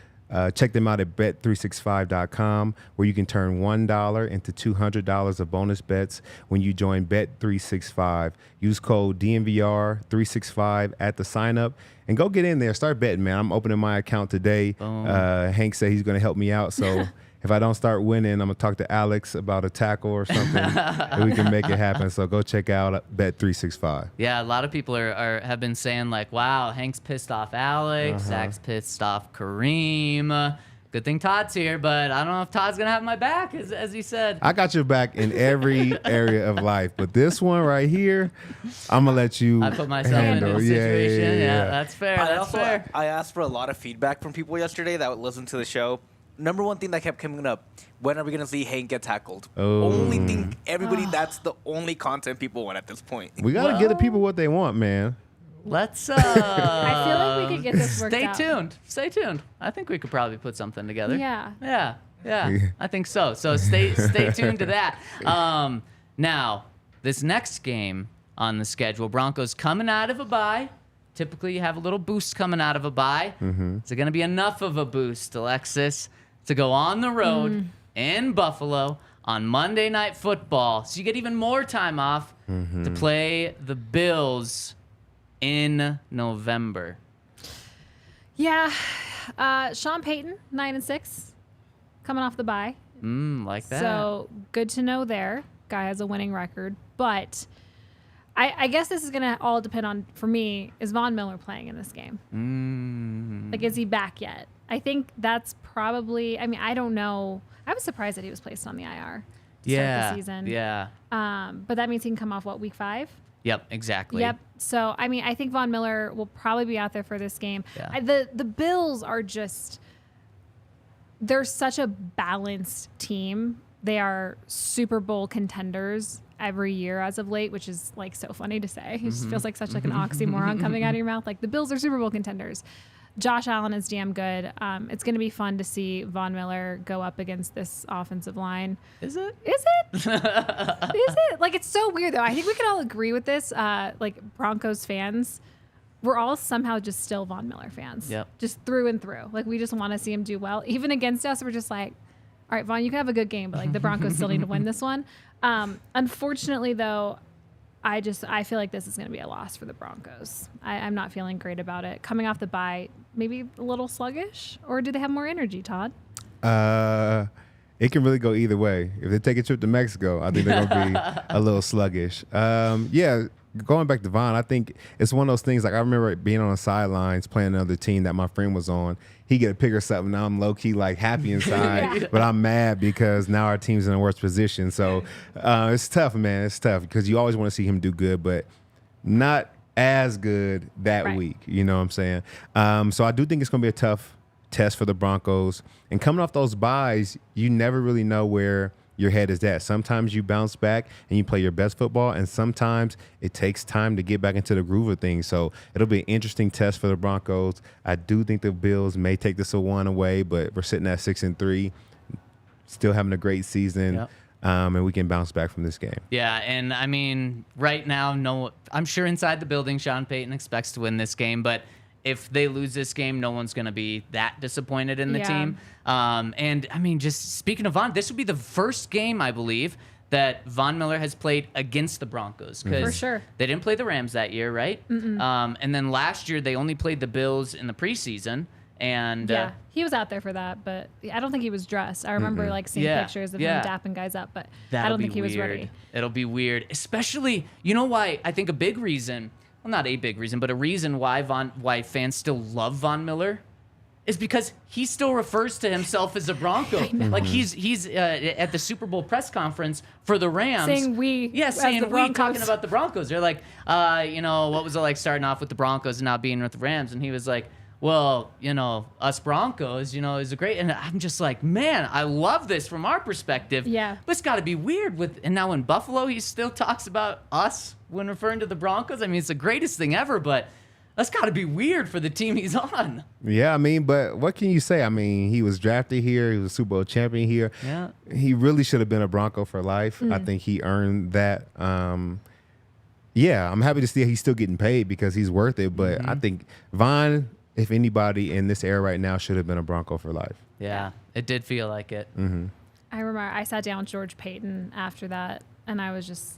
Check them out at bet365.com, where you can turn $1 into $200 of bonus bets when you join Bet365. Use code DNVR365 at the sign up and go get in there. Start betting, man. I'm opening my account today. Hank said he's going to help me out. So if I don't start winning, I'm going to talk to Alex about a tackle or something and we can make it happen. So go check out Bet365. Yeah, a lot of people have been saying like, wow, Hank's pissed off Alex, Zach's pissed off Kareem. Good thing Todd's here, but I don't know if Todd's going to have my back, as he said. I got your back in every area of life, but this one right here, I'm going to let you I put myself handle. in a situation. Yeah, that's fair. I fair. I asked for a lot of feedback from people yesterday that would listen to the show. Number one thing that kept coming up, when are we going to see Hank get tackled? Oh. Only thing, everybody, that's the only content people want at this point. We got to give the people what they want, man. Let's I feel like we could get this worked out. Stay tuned. I think we could probably put something together. Yeah. Yeah. I think so. So stay tuned to that. Now, this next game on the schedule, Broncos coming out of a bye. Typically, you have a little boost coming out of a bye. Is it going to be enough of a boost, Alexis, to go on the road in Buffalo on Monday Night Football. So you get even more time off to play the Bills in November. Yeah. Sean Payton, 9-6, coming off the bye. Like that. So good to know there. Guy has a winning record. But I guess this is going to all depend on, for me, is Von Miller playing in this game? Like, is he back yet? I think that's probably, I mean, I don't know. I was surprised that he was placed on the IR to start the season. Yeah. But that means he can come off, week 5? Yep, exactly. Yep. So, I mean, I think Von Miller will probably be out there for this game. Yeah. The Bills are just, they're such a balanced team. They are Super Bowl contenders every year as of late, which is like so funny to say. It just feels like such like an oxymoron coming out of your mouth. Like, the Bills are Super Bowl contenders. Josh Allen is damn good. It's going to be fun to see Von Miller go up against this offensive line. Is it? Is it? Is it? Like, it's so weird, though. I think we can all agree with this. Like, Broncos fans, we're all somehow just still Von Miller fans. Yep. Just through and through. Like, we just want to see him do well. Even against us, we're just like, all right, Von, you can have a good game, but, like, the Broncos still need to win this one. Unfortunately, though, I feel like this is going to be a loss for the Broncos. I'm not feeling great about it. Coming off the bye, maybe a little sluggish, or do they have more energy, Todd? It can really go either way. If they take a trip to Mexico, I think they're going to be a little sluggish. Yeah, going back to Von, I think it's one of those things. Like, I remember being on the sidelines playing another team that my friend was on. He get a pick or something. Now I'm low key like happy inside, but I'm mad because now our team's in a worse position. So it's tough, man. It's tough because you always want to see him do good, but not as good that week. You know what I'm saying? So I do think it's going to be a tough test for the Broncos. And coming off those byes, you never really know where your head is at. Sometimes you bounce back and you play your best football, and sometimes it takes time to get back into the groove of things. So it'll be an interesting test for the Broncos. I do think the Bills may take this one away, but we're sitting at 6-3, still having a great season. Yep. And we can bounce back from this game. Yeah, and I mean, right now, I'm sure inside the building, Sean Payton expects to win this game, but if they lose this game, no one's going to be that disappointed in the team. And I mean, just speaking of Von, this would be the first game, I believe, that Von Miller has played against the Broncos. For sure. They didn't play the Rams that year, right? And then last year, they only played the Bills in the preseason. And yeah, he was out there for that, but I don't think he was dressed. I remember like seeing pictures of him dapping guys up, but I don't think he was ready. It'll be weird, especially, you know why? I think a big reason, well, not a big reason, but a reason why fans still love Von Miller is because he still refers to himself as a Bronco. Like he's at the Super Bowl press conference for the Rams. Saying we, saying the we, talking about the Broncos. They're like, what was it like starting off with the Broncos and now being with the Rams? And he was like, well, us Broncos, is a great, and I'm just like, man, I love this from our perspective. Yeah. But it's got to be weird and now in Buffalo, he still talks about us when referring to the Broncos. I mean, it's the greatest thing ever, but that's got to be weird for the team he's on. Yeah, I mean, but what can you say? I mean, he was drafted here. He was a Super Bowl champion here. Yeah. He really should have been a Bronco for life. I think he earned that. Yeah, I'm happy to see he's still getting paid because he's worth it. But I think Von, if anybody in this era right now, should have been a Bronco for life. Yeah, it did feel like it. I remember I sat down with George Payton after that, and I was just,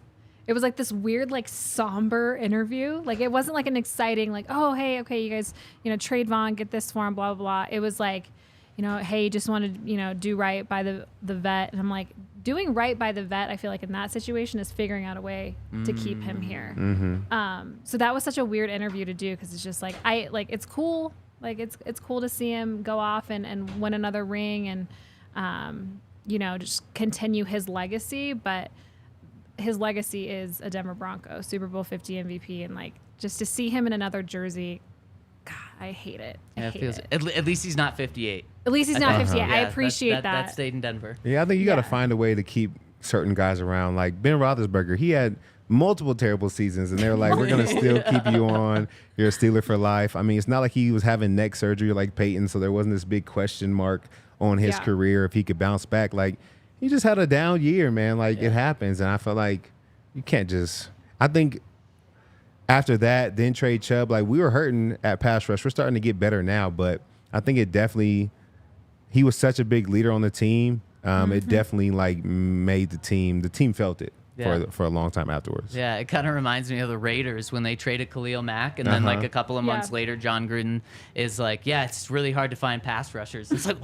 it was like this weird, like somber interview. Like it wasn't like an exciting, like, oh, hey, okay, you guys, trade Von, get this for him, blah, blah, blah. It was like, hey, just wanted to, do right by the vet. And I'm like, doing right by the vet, I feel like in that situation is figuring out a way to keep him here. So that was such a weird interview to do because it's just like, it's cool. Like it's cool to see him go off and win another ring and, just continue his legacy. But his legacy is a Denver Broncos, Super Bowl 50 MVP. And like, just to see him in another jersey, God, I hate it. At least he's not 58. At least he's not 58. I appreciate that. That stayed in Denver. Yeah, I think you got to find a way to keep certain guys around. Like Ben Roethlisberger, he had multiple terrible seasons, and they were like, we're going to still keep you on. You're a Steeler for life. I mean, it's not like he was having neck surgery like Peyton, so there wasn't this big question mark on his career if he could bounce back. Like, he just had a down year, man. Like, it happens, and I feel like you can't just – I think – after that, then trade Chubb. Like, we were hurting at pass rush. We're starting to get better now, but I think it definitely – he was such a big leader on the team It definitely like made the team. The team felt it Yeah. for a long time afterwards. Yeah, it kind of reminds me of the Raiders when they traded Khalil Mack, and then like a couple of months Yeah. later, John Gruden is like, "Yeah, it's really hard to find pass rushers." It's like,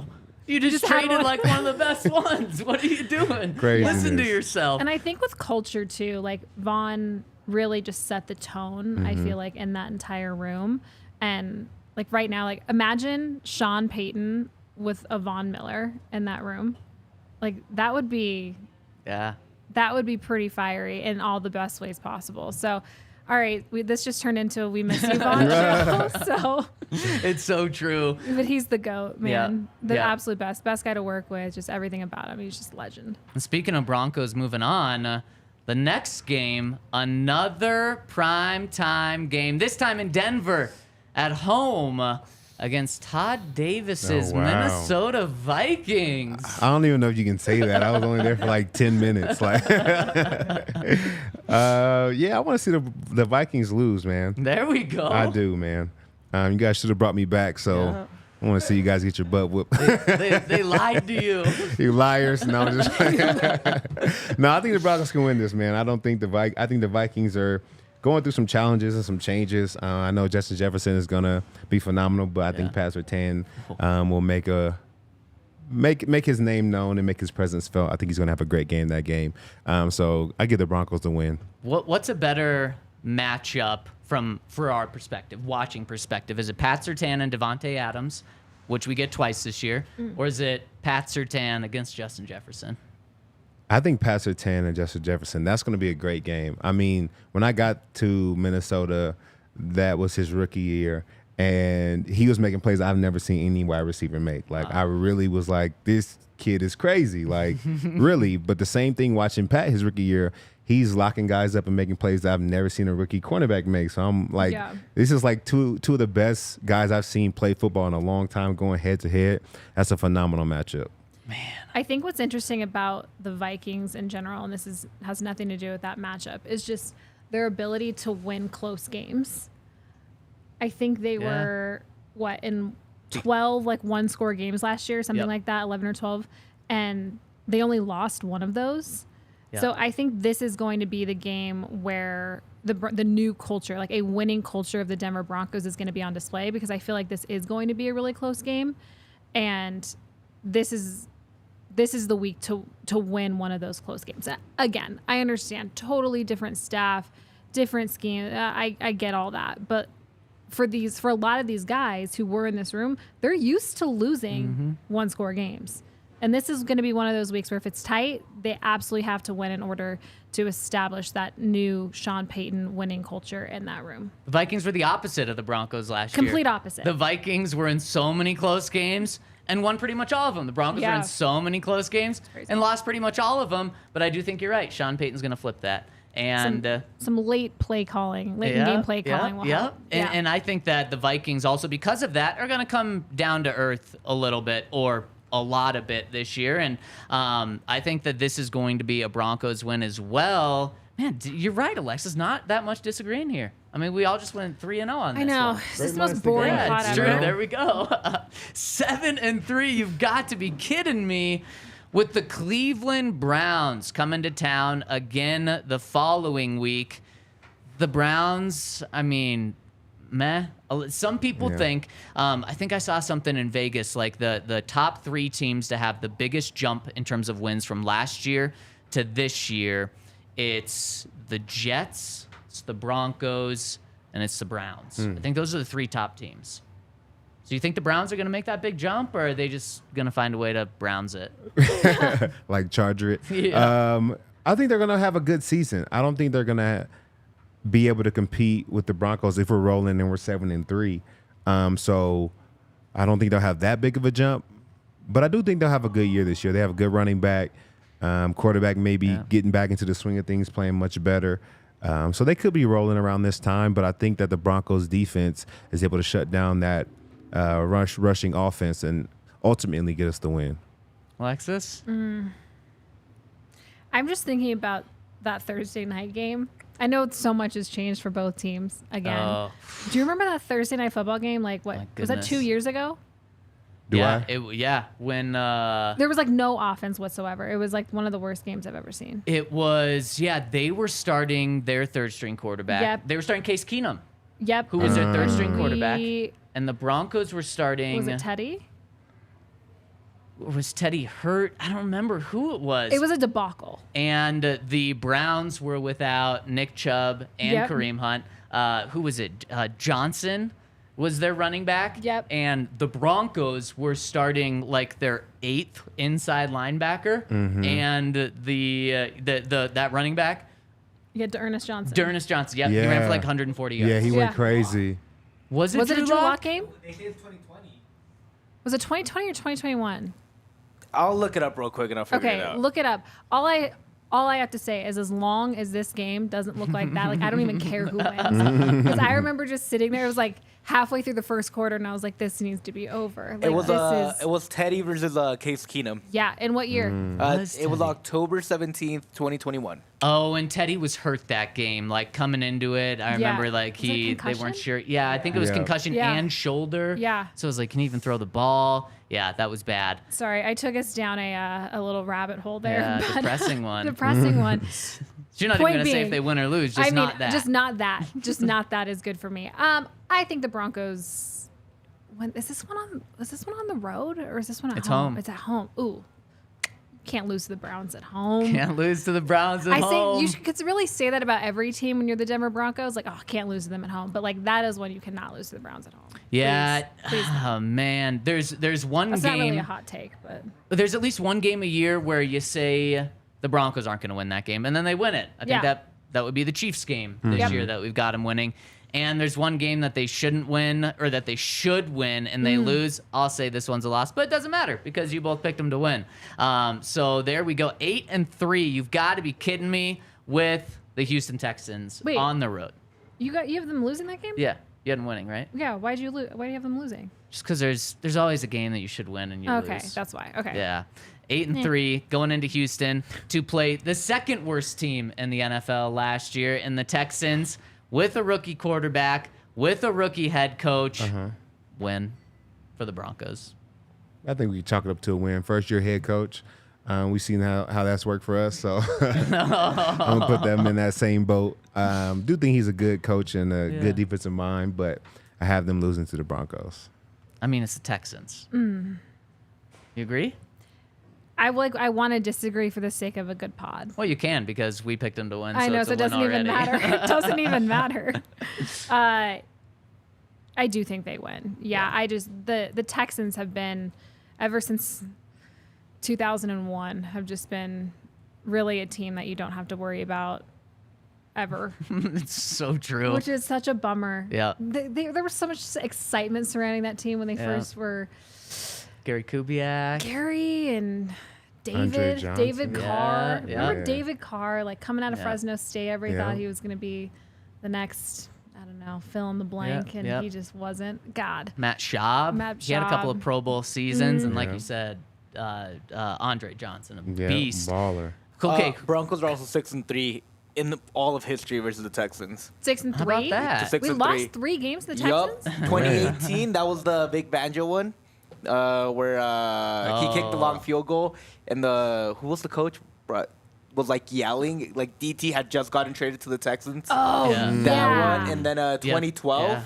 you just had traded one. like one of the best ones. What are you doing? Craziness. Listen to yourself. And I think with culture too, like Vaughn really just set the tone, I feel like, in that entire room. And like right now, like imagine Sean Payton with a Von Miller in that room. Like that would be Yeah. pretty fiery in all the best ways possible. So, all right, this just turned into a We Miss You Vaughn show. So, It's so true. but he's the GOAT, man. Yeah. The Yeah. absolute best guy to work with. Just everything about him. He's just a legend. And speaking of Broncos moving on, the next game, another prime time game, this time in Denver at home against Todd Davis's Oh, wow. Minnesota Vikings. I don't even know if you can say that. I was only there for like 10 minutes. Like, yeah, I want to see the Vikings lose, man. There we go. I do, man. You guys should have brought me back, so Yeah. I want to see you guys get your butt whooped. They lied to you. You liars! No, I'm just no. I think the Broncos can win this, man. I don't think I think the Vikings are going through some challenges and some changes. I know Justin Jefferson is gonna be phenomenal, but I think Pat Surtain will make his name known and make his presence felt. I think he's gonna have a great game that game. So I give the Broncos the win. What's a better matchup for our perspective, watching perspective? Is it Pat Surtain and Devontae Adams, which we get twice this year, or is it Pat Surtain against Justin Jefferson? I think Pat Surtain and Justin Jefferson, that's going to be a great game. I mean, when I got to Minnesota, that was his rookie year, and he was making plays I've never seen any wide receiver make. Like, I really was like, this kid is crazy. Like, really. But the same thing watching Pat his rookie year, he's locking guys up and making plays that I've never seen a rookie cornerback make. So I'm like, this is like two of the best guys I've seen play football in a long time going head to head. That's a phenomenal matchup. I think what's interesting about the Vikings in general, and this has nothing to do with that matchup, is just their ability to win close games. I think they were in 12 like one-score games last year, something like that, 11 or 12, and they only lost one of those. Yep. So I think this is going to be the game where the new culture, like a winning culture of the Denver Broncos, is going to be on display, because I feel like this is going to be a really close game, and this is the week to win one of those close games. Again, I understand, totally different staff, different scheme. I get all that, but for a lot of these guys who were in this room, they're used to losing one-score games. And this is going to be one of those weeks where if it's tight, they absolutely have to win in order to establish that new Sean Payton winning culture in that room. The Vikings were the opposite of the Broncos last year. Complete opposite. The Vikings were in so many close games and won pretty much all of them. The Broncos were in so many close games and lost pretty much all of them. But I do think you're right. Sean Payton's going to flip that. And some late play calling, late game play calling will help. And I think that the Vikings also, because of that, are going to come down to earth a little bit, or a lot of it this year. And I think that this is going to be a Broncos win as well. Man, you're right, Alexis. Not that much disagreeing here. I mean, we all just went 3-0 on this. I know. one. This is the most boring Yeah, pod it's ever. true. There we go. 7-3. You've got to be kidding me. With the Cleveland Browns coming to town again the following week. The Browns, I mean, meh. Some people think, I think I saw something in Vegas, like the top 3 teams to have the biggest jump in terms of wins from last year to this year. It's the Jets, it's the Broncos, and it's the Browns. I think those are the 3 top teams. So you think the Browns are going to make that big jump, or are they just going to find a way to Browns it? Like charger it. Yeah. I think they're going to have a good season. I don't think they're going to be able to compete with the Broncos if we're rolling and we're 7-3. So I don't think they'll have that big of a jump. But I do think they'll have a good year this year. They have a good running back. Quarterback maybe getting back into the swing of things, playing much better. So they could be rolling around this time. But I think that the Broncos defense is able to shut down that rushing offense and ultimately get us the win. Alexis? I'm just thinking about that Thursday night game. I know so much has changed for both teams again. Oh. Do you remember that Thursday night football game? Like, what My was that, goodness. 2 years ago? When There was like no offense whatsoever. It was like one of the worst games I've ever seen. it was, they were starting their third string quarterback. Yep. They were starting Case Keenum, Yep. who was their third string quarterback. We- And the Broncos were starting. Was it Teddy? Was Teddy hurt? I don't remember who it was. It was a debacle. And the Browns were without Nick Chubb and Yep. Kareem Hunt. Who was it? Johnson was their running back. Yep. And the Broncos were starting like their 8th inside linebacker, and that running back, You get to Ernest Johnson. Ernest Johnson. Yep, he ran for like 140 yards. Yeah, he went Yeah. crazy. Was it Was it a Drew Drew Lock? Lock game? They say it's 2020. Was it 2020 or 2021? I'll look it up real quick and I'll figure it Okay, out. look it up. All I have to say is, as long as this game doesn't look like that, like I don't even care who wins. Because I remember just sitting there. It was like halfway through the first quarter, and I was like, "This needs to be over." Like, It was Teddy versus Case Keenum. yeah. In what year? It was Teddy? October 17th, 2021. Oh, and Teddy was hurt that game, like coming into it. I remember like Was it they concussion? weren't sure. Yeah, I think it was Yeah. concussion Yeah. and shoulder. Yeah. So it was like, can he even throw the ball? Yeah, that was bad. Sorry, I took us down a little rabbit hole there. Yeah, but- depressing one. Depressing one. So you're not Point even gonna say being, if they win or lose, just I mean, not that. just not that. Just not that is good for me. I think the Broncos. Is this one on the road or is this one at It's home? home. It's at home. Ooh, can't lose to the Browns at home. Can't lose to the Browns at I home. think you could really say that about every team when you're the Denver Broncos. Like, oh, can't lose to them at home. But like that is when you cannot lose to the Browns at home. Yeah. Please. Oh man, there's one That's game. not really a hot take, but There's at least one game a year where you say the Broncos aren't going to win that game, and then they win it. I think Yeah. that would be the Chiefs game this Yep. year that we've got them winning. And there's one game that they shouldn't win or that they should win and they lose. I'll say this one's a loss, but it doesn't matter because you both picked them to win. So there we go, 8-3. You've got to be kidding me with the Houston Texans Wait. on the road. you have them losing that game? Yeah, you had them winning, right? Yeah. Why do you have them losing? Just because there's always a game that you should win and you Okay, lose. that's why. Okay. Yeah. 8-3 going into Houston to play the second worst team in the NFL last year in the Texans with a rookie quarterback, with a rookie head coach. Win for the Broncos. I think we can chalk it up to a win. First year head coach. We've seen how that's worked for us, so I'm gonna put them in that same boat. Do think he's a good coach and a good defensive mind, but I have them losing to the Broncos. I mean, it's the Texans. You agree? I want to disagree for the sake of a good pod. Well, you can because we picked them to win. I know, it's so a it doesn't win even already. matter. It doesn't even matter. I do think they win. Yeah, I just the Texans have been ever since 2001 have just been really a team that you don't have to worry about ever, It's so true. which is such a bummer. Yeah. There was so much excitement surrounding that team when they Yeah. first were Gary Kubiak. Gary and Andre David Johnson. Carr. Yeah, Remember yeah. David Carr, like coming out of Yeah. Fresno State, everybody Yeah. thought he was going to be the next, I don't know, fill in the blank, and yeah. he just wasn't. God. Matt Schaub. Matt He had a couple of Schaub. Pro Bowl seasons, and like Yeah. you said, Andre Johnson, a Yeah, beast. baller. Okay, Broncos are also 6-3 in all of history versus the Texans. 6-3. how about that? Six We and lost three. 3 games to the Yup. Texans? 2018, that was the Big Banjo one, where he kicked the long field goal, and who was the coach? Was like yelling, like DT had just gotten traded to the Texans. Oh, Yeah. yeah. That one, and then 2012 Yeah.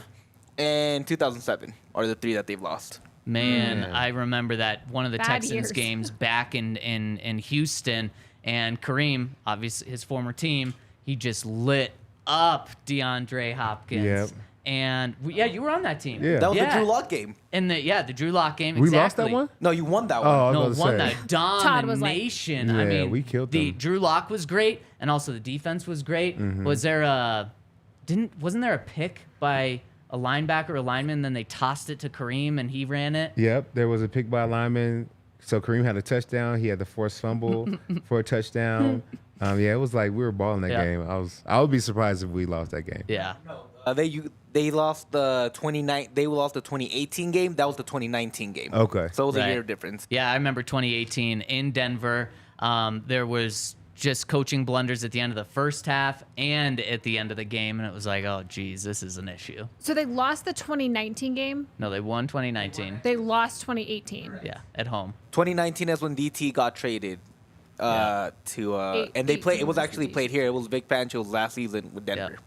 and 2007 are the 3 that they've lost. Man, Yeah. I remember that one of the Bad Texans years. games back in Houston, and Kareem, obviously his former team, he just lit up DeAndre Hopkins. Yep. And you were on that team. Yeah. That was Yeah. the Drew Lock game. And the Drew Lock game. We lost exactly. that one? No, you won that Oh, one. I No, was won gonna that say. Todd was like- domination. I Yeah, mean, we killed the them. Drew Lock was great, and also the defense was great. Mm-hmm. Was there wasn't there a pick by a linebacker or lineman? Then they tossed it to Kareem, and he ran it. Yep, there was a pick by a lineman. So Kareem had a touchdown. He had the forced fumble for a touchdown. It was like we were balling that Yeah. game. I would be surprised if we lost that game. Yeah. They lost the 2018 game. That was the 2019 game. Okay. So it was Right. a year difference. Yeah, I remember 2018 in Denver. There was just coaching blunders at the end of the first half and at the end of the game, and it was like, oh, geez, this is an issue. So they lost the 2019 game. No, they won 2019. They lost 2018. Yeah, at home. 2019 is when DT got traded to and they played. It was actually played here. It was Vic Fangio's last season with Denver.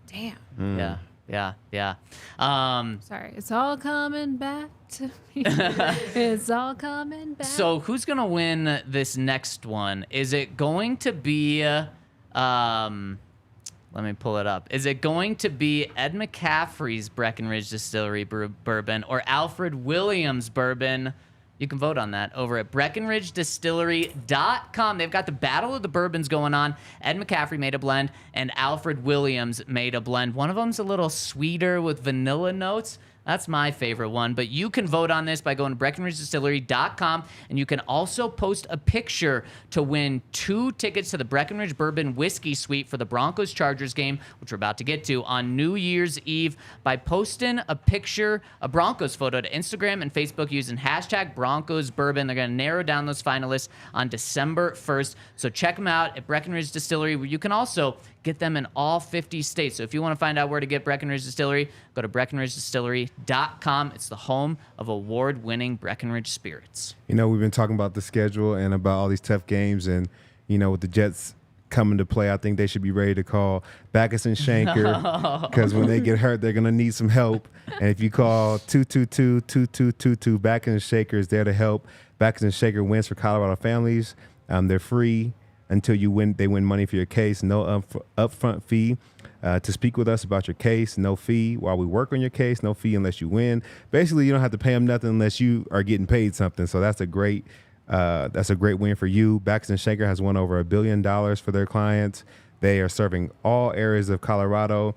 Damn. Yeah. Sorry, it's all coming back to me. It's all coming back. So who's gonna win this next one? Is it going to be? Let me pull it up. Is it going to be Ed McCaffrey's Breckenridge Distillery bourbon or Alfred Williams bourbon? You can vote on that over at BreckenridgeDistillery.com. They've got the Battle of the Bourbons going on. Ed McCaffrey made a blend, and Alfred Williams made a blend. One of them's a little sweeter with vanilla notes. That's my favorite one. But you can vote on this by going to BreckenridgeDistillery.com, and you can also post a picture to win 2 tickets to the Breckenridge Bourbon Whiskey Suite for the Broncos-Chargers game, which we're about to get to, on New Year's Eve by posting a picture, a Broncos photo, to Instagram and Facebook using hashtag Broncos Bourbon. They're going to narrow down those finalists on December 1st. So check them out at Breckenridge Distillery, where you can also get them in all 50 states. So if you want to find out where to get Breckenridge Distillery, go to BreckenridgeDistillery.com. It's the home of award-winning Breckenridge spirits. You know, we've been talking about the schedule and about all these tough games, and, you know, with the Jets coming to play, I think they should be ready to call Backus and Shanker, because when they get hurt, they're going to need some help. And if you call 222-2222, Backus and Shanker is there to help. Backus and Shanker wins for Colorado families. They're free until you win. They win money for your case. No upfront fee to speak with us about your case. No fee while we work on your case. No fee unless you win. Basically, you don't have to pay them nothing unless you are getting paid something. So that's a great win for you. Backus and Shanker has won over $1 billion for their clients. They are serving all areas of Colorado: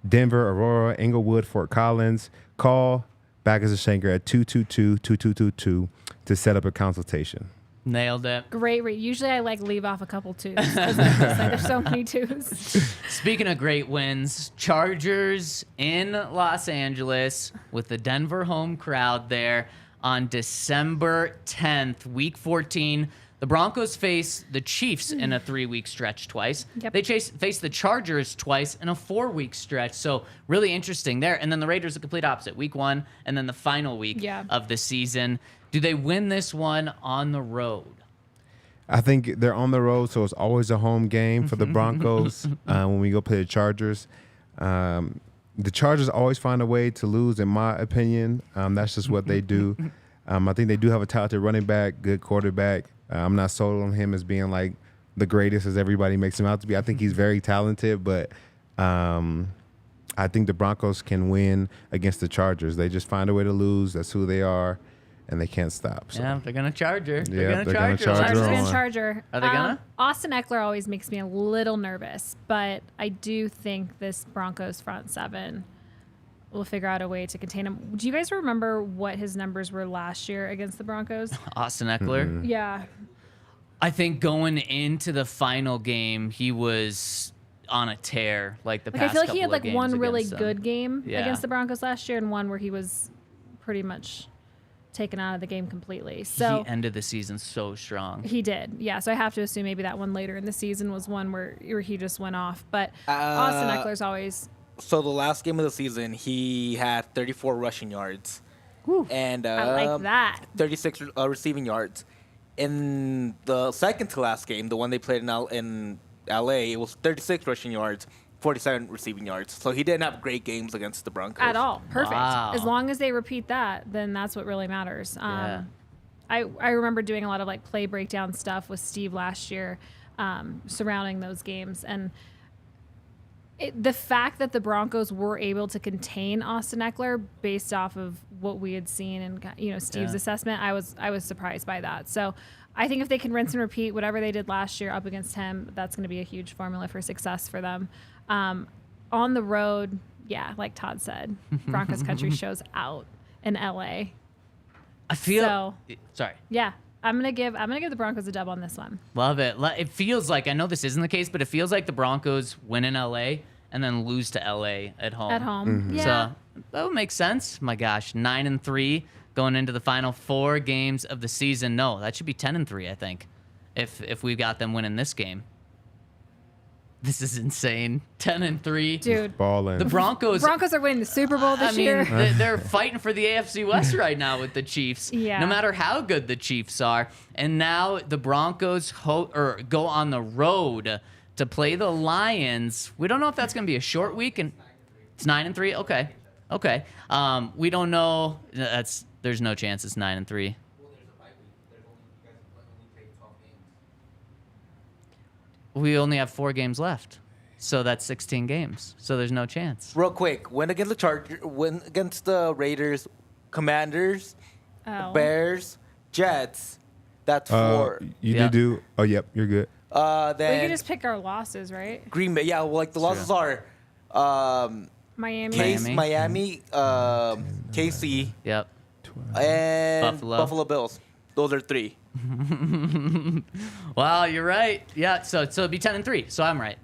Denver, Aurora, Englewood, Fort Collins. Call Backus and Shanker at 222-2222 to set up a consultation. Nailed it. Great read. Usually I leave off a couple twos. There's so many twos. Speaking of great wins, Chargers in Los Angeles with the Denver home crowd there on December 10th, week 14. The Broncos face the Chiefs in a 3-week stretch twice. Yep. They face the Chargers twice in a 4-week stretch. So really interesting there. And then the Raiders, the complete opposite. Week 1 and then the final week of the season. Do they win this one on the road? I think they're on the road, so it's always a home game for the Broncos when we go play the Chargers. The Chargers always find a way to lose, in my opinion. That's just what they do. I think they do have a talented running back, good quarterback. I'm not sold on him as being like the greatest as everybody makes him out to be. I think he's very talented, but I think the Broncos can win against the Chargers. They just find a way to lose. That's who they are. And they can't stop. So. Yeah, they're going to charge her. They're gonna charge her. charge her Chargers going on. to charge her. Are they going to? Austin Eckler always makes me a little nervous, but I do think this Broncos front seven will figure out a way to contain him. Do you guys remember what his numbers were last year against the Broncos? Austin Eckler? Mm-hmm. Yeah. I think going into the final game, he was on a tear. Like the past I feel like he had couple of like one games really against them. good game Yeah. against the Broncos last year and one where he was pretty much taken out of the game completely. So he ended the season so strong. he did. Yeah. So I have to assume maybe that one later in the season was one where he just went off. But Austin Eckler's always. So the last game of the season, he had 34 rushing yards. Whew, And I like that. 36 receiving yards. In the second to last game, the one they played in LA, it was 36 rushing yards, 47 receiving yards. So he didn't have great games against the Broncos. At all. Perfect. Wow. As long as they repeat that, then that's what really matters. Yeah. I remember doing a lot of like play breakdown stuff with Steve last year surrounding those games. And the fact that the Broncos were able to contain Austin Eckler based off of what we had seen and Steve's assessment, I was surprised by that. So I think if they can rinse and repeat whatever they did last year up against him, that's going to be a huge formula for success for them. On the road, yeah, like Todd said, Broncos country shows out in LA. I feel. So- Sorry. Yeah, I'm gonna give the Broncos a dub on this one. Love it. It feels like, I know this isn't the case, but it feels like the Broncos win in LA and then lose to LA at home. At home, yeah. So that would make sense. My gosh, 9-3 going into the final 4 games of the season. No, that should be 10-3, I think. if we got them winning this game. This is insane. 10-3. Dude, Balling. The Broncos Broncos are winning the Super Bowl this year. They're fighting for the AFC West right now with the Chiefs. Yeah. No matter how good the Chiefs are. And now the Broncos go on the road to play the Lions. We don't know if that's going to be a short week. And it's 9-3? Okay. We don't know. There's no chance it's 9-3. We only have 4 games left. So that's 16 games. So there's no chance. Real quick, win against the Raiders, Commanders, Bears, Jets. That's 4. You Yeah. did do. Oh, yep, you're good. We Then can just pick our losses, right? Green Bay. Yeah, well, like the losses are Miami. Miami, KC, Yep. and Buffalo. Buffalo Bills. Those are 3. Wow, you're right. Yeah, so it'd be 10-3. So I'm right.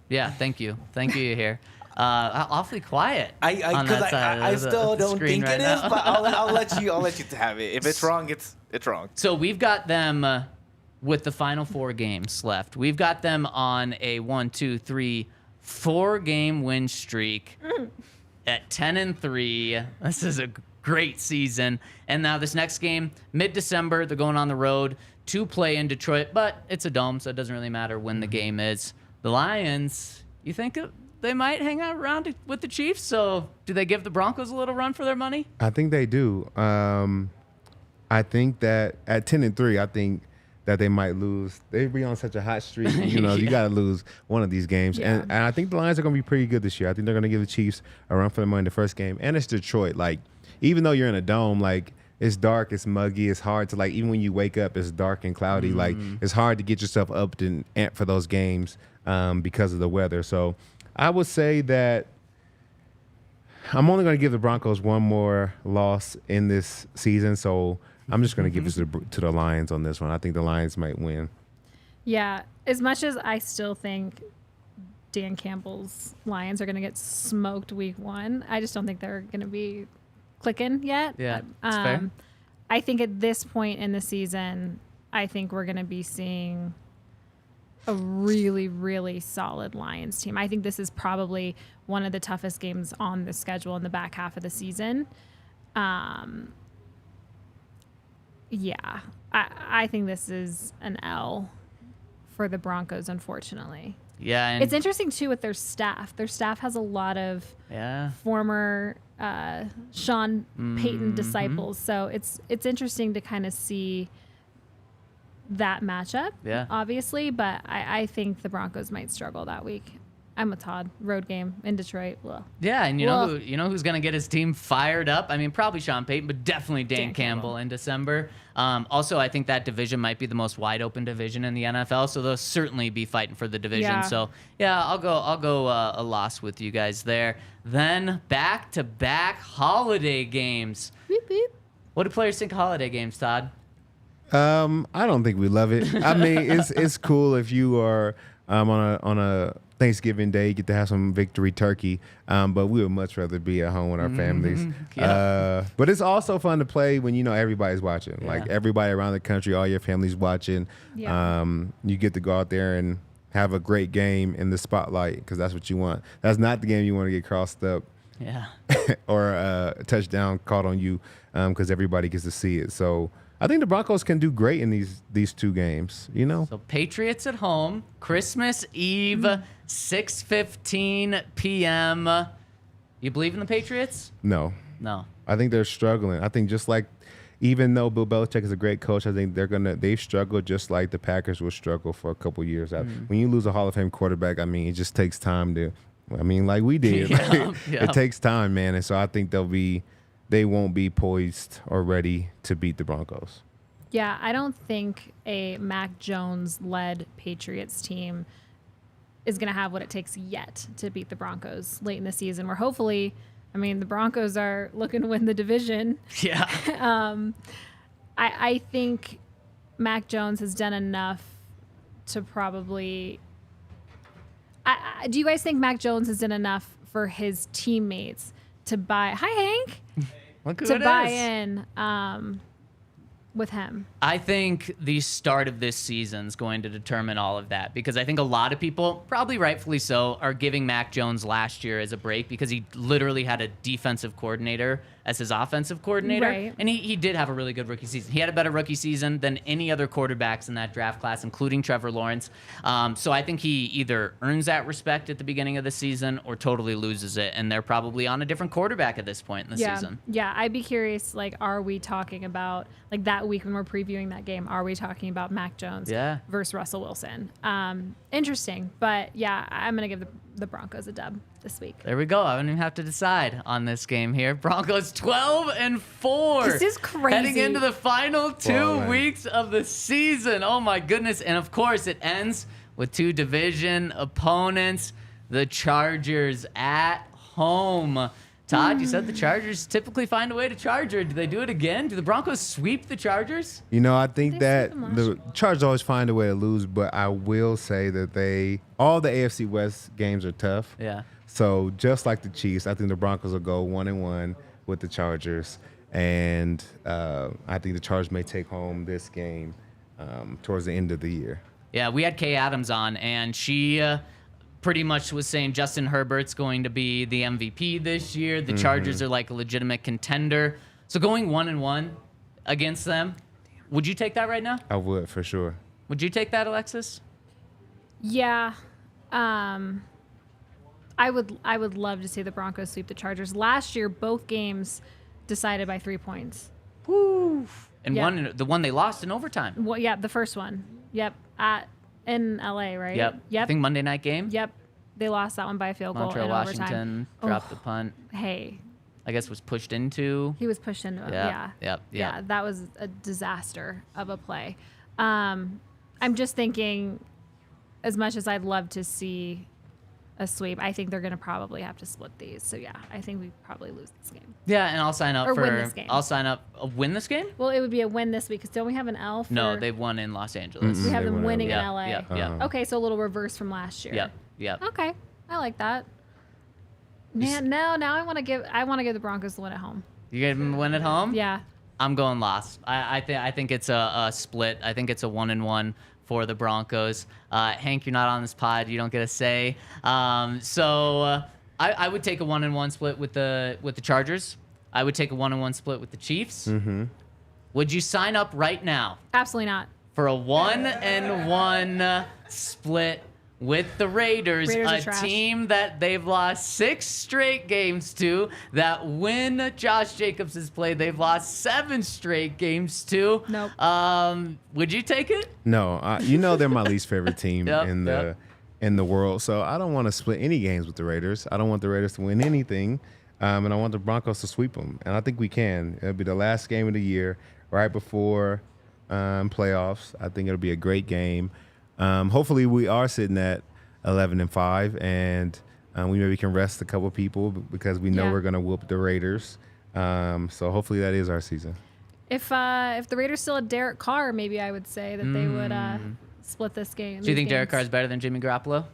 Yeah, thank you here. Awfully quiet. I still don't think it is, but I'll let you have it. If it's wrong, it's wrong. So we've got them with the final 4 games left. We've got them on a 4-game win streak at 10-3. This is a great season. And now this next game, mid-December, they're going on the road to play in Detroit, but it's a dome, so it doesn't really matter when the game is. The Lions, you think they might hang out around with the Chiefs? So do they give the Broncos a little run for their money? I think they do. I think that at 10-3, I think that they might lose. They be on such a hot streak. You Yeah. got to lose one of these games. Yeah. And I think the Lions are going to be pretty good this year. I think they're going to give the Chiefs a run for their money in the first game. And it's Detroit. Like, even though you're in a dome, like, it's dark, it's muggy, it's hard to, like, even when you wake up, it's dark and cloudy. Like, it's hard to get yourself up and amped for those games because of the weather. So I would say that I'm only going to give the Broncos one more loss in this season. So I'm just going to give this to the Lions on this one. I think the Lions might win. Yeah, as much as I still think Dan Campbell's Lions are going to get smoked week 1, I just don't think they're going to be clicking yet. Yeah, that's fair. I think at this point in the season, I think we're going to be seeing a really, really solid Lions team. I think this is probably one of the toughest games on the schedule in the back half of the season. Yeah, I think this is an L for the Broncos, unfortunately. Yeah. And It's interesting, too, with their staff. Their staff has a lot of former Sean Payton disciples. So it's interesting to kind of see that matchup, obviously. But I think the Broncos might struggle that week. I'm with Todd. Road game in Detroit. Ugh. Yeah, and you know who's going to get his team fired up? I mean, probably Sean Payton, but definitely Dan Campbell in December. Also, I think that division might be the most wide open division in the NFL, so they'll certainly be fighting for the division. Yeah. So yeah, I'll go a loss with you guys there. Then back-to-back holiday games. Beep, beep. What do players think of holiday games, Todd? I don't think we love it. I mean, it's cool if you are on a Thanksgiving Day, you get to have some victory turkey. But we would much rather be at home with our families. Yeah. But it's also fun to play when you know everybody's watching. Yeah. Like everybody around the country, all your family's watching. Yeah. You get to go out there and have a great game in the spotlight because that's what you want. That's not the game you want to get crossed up Yeah. or a touchdown caught on you because everybody gets to see it. So I think the Broncos can do great in these 2 games, you know? So Patriots at home, Christmas Eve, 6:15 p.m. You believe in the Patriots? No. No. I think they're struggling. I think just like, even though Bill Belichick is a great coach, I think they've struggled just like the Packers will struggle for a couple years. When you lose a Hall of Fame quarterback, I mean, it just takes time like we did. Yeah. It takes time, man. And so I think they won't be poised or ready to beat the Broncos. Yeah, I don't think a Mac Jones-led Patriots team is going to have what it takes yet to beat the Broncos late in the season, where hopefully, I mean, the Broncos are looking to win the division. Yeah. I think Mac Jones has done enough to probably... do you guys think Mac Jones has done enough for his teammates to buy... Hi, Hank! Look who To it buy is. in with him. I think the start of this season is going to determine all of that because I think a lot of people, probably rightfully so, are giving Mac Jones last year as a break because he literally had a defensive coordinator as his offensive coordinator. Right. And he did have a really good rookie season. He had a better rookie season than any other quarterbacks in that draft class, including Trevor Lawrence. So I think he either earns that respect at the beginning of the season or totally loses it. And they're probably on a different quarterback at this point in the season. Yeah, I'd be curious, like, are we talking about, like, that week when we're previewing that game, are we talking about Mac Jones versus Russell Wilson? Interesting. But, yeah, I'm going to give the Broncos a dub this week. There we go. I don't even have to decide on this game here. Broncos 12-4. This is crazy. Heading into the final 2 Wow, weeks of the season. Oh, my goodness. And, of course, it ends with 2 division opponents, the Chargers at home. Todd, you said the Chargers typically find a way to Charger. Do they do it again? Do the Broncos sweep the Chargers? You know, I think They that sweep them the last year. Chargers always find a way to lose, but I will say that all the AFC West games are tough. Yeah. So just like the Chiefs, I think the Broncos will go 1-1 with the Chargers, and I think the Chargers may take home this game towards the end of the year. Yeah, we had Kay Adams on, and she pretty much was saying Justin Herbert's going to be the MVP this year. The Chargers are like a legitimate contender. So going 1-1 against them, would you take that right now? I would for sure. Would you take that, Alexis? Yeah. I would love to see the Broncos sweep the Chargers. Last year, both games decided by 3 points. Woo! And Yeah. the one they lost in overtime. Well, yeah, the first one. Yep. In LA, right? Yep. I think Monday night game. Yep. They lost that one by a field goal Montreal, in Washington overtime. dropped the punt. Hey, I guess was pushed into. he was pushed into it. Yeah, Yeah. yep. Yeah, that was a disaster of a play. I'm just thinking, as much as I'd love to see a sweep, I think they're going to probably have to split these. So yeah, I think we probably lose this game. Yeah, and I'll sign up Or for. win this game. I'll sign up. Win this game? Well, it would be a win this week because don't we have an L? For, No, they've won in Los Angeles. we have They them won winning in Yep, LA. yep, yep. Okay, so a little reverse from last year. Yep. Yep. Okay, I like that. Man, now I want to give the Broncos the win at home. You get them win at home? Yeah. I'm going loss. I think it's a split. I think it's a 1-1 for the Broncos. Hank, you're not on this pod. You don't get a say. So I would take a 1-1 split with the Chargers. I would take a 1-1 split with the Chiefs. Mm-hmm. Would you sign up right now Absolutely not. for a 1-1 split with the Raiders Raiders are a trash. team that they've lost 6 straight games to, that when Josh Jacobs has played, they've lost 7 straight games to? Nope. Would you take it? No, you know they're my least favorite team Yep, in the world. So I don't want to split any games with the Raiders. I don't want the Raiders to win anything, and I want the Broncos to sweep them. And I think we can. It'll be the last game of the year, right before playoffs. I think it'll be a great game. Hopefully, we are sitting at 11-5, and we maybe can rest a couple people because we know Yeah. we're going to whoop the Raiders. So hopefully, that is our season. If the Raiders still had Derek Carr, maybe I would say that they would split this game. Do you think Derek Carr is better than Jimmy Garoppolo?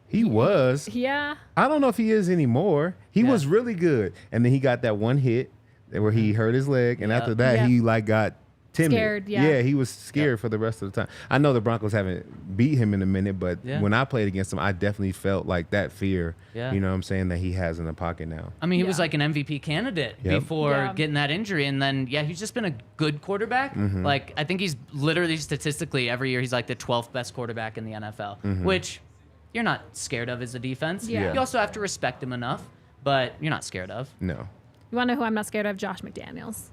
He was. Yeah. I don't know if he is anymore. He Yeah. was really good, and then he got that one hit where he hurt his leg, and Yep. after that, Yep. he got timid. Scared, yeah. he was scared for the rest of the time. I know the Broncos haven't beat him in a minute, but Yeah. when I played against him, I definitely felt like that fear. Yeah. You know what I'm saying, that he has in the pocket now. I mean, he was Yeah. like an MVP candidate Yep. before Yeah. getting that injury, and then he's just been a good quarterback. Mm-hmm. Like I think he's literally statistically every year he's like the 12th best quarterback in the NFL, Mm-hmm. which you're not scared of as a defense. Yeah. You also have to respect him enough, but you're not scared of. No. You want to know who I'm not scared of? Josh McDaniels.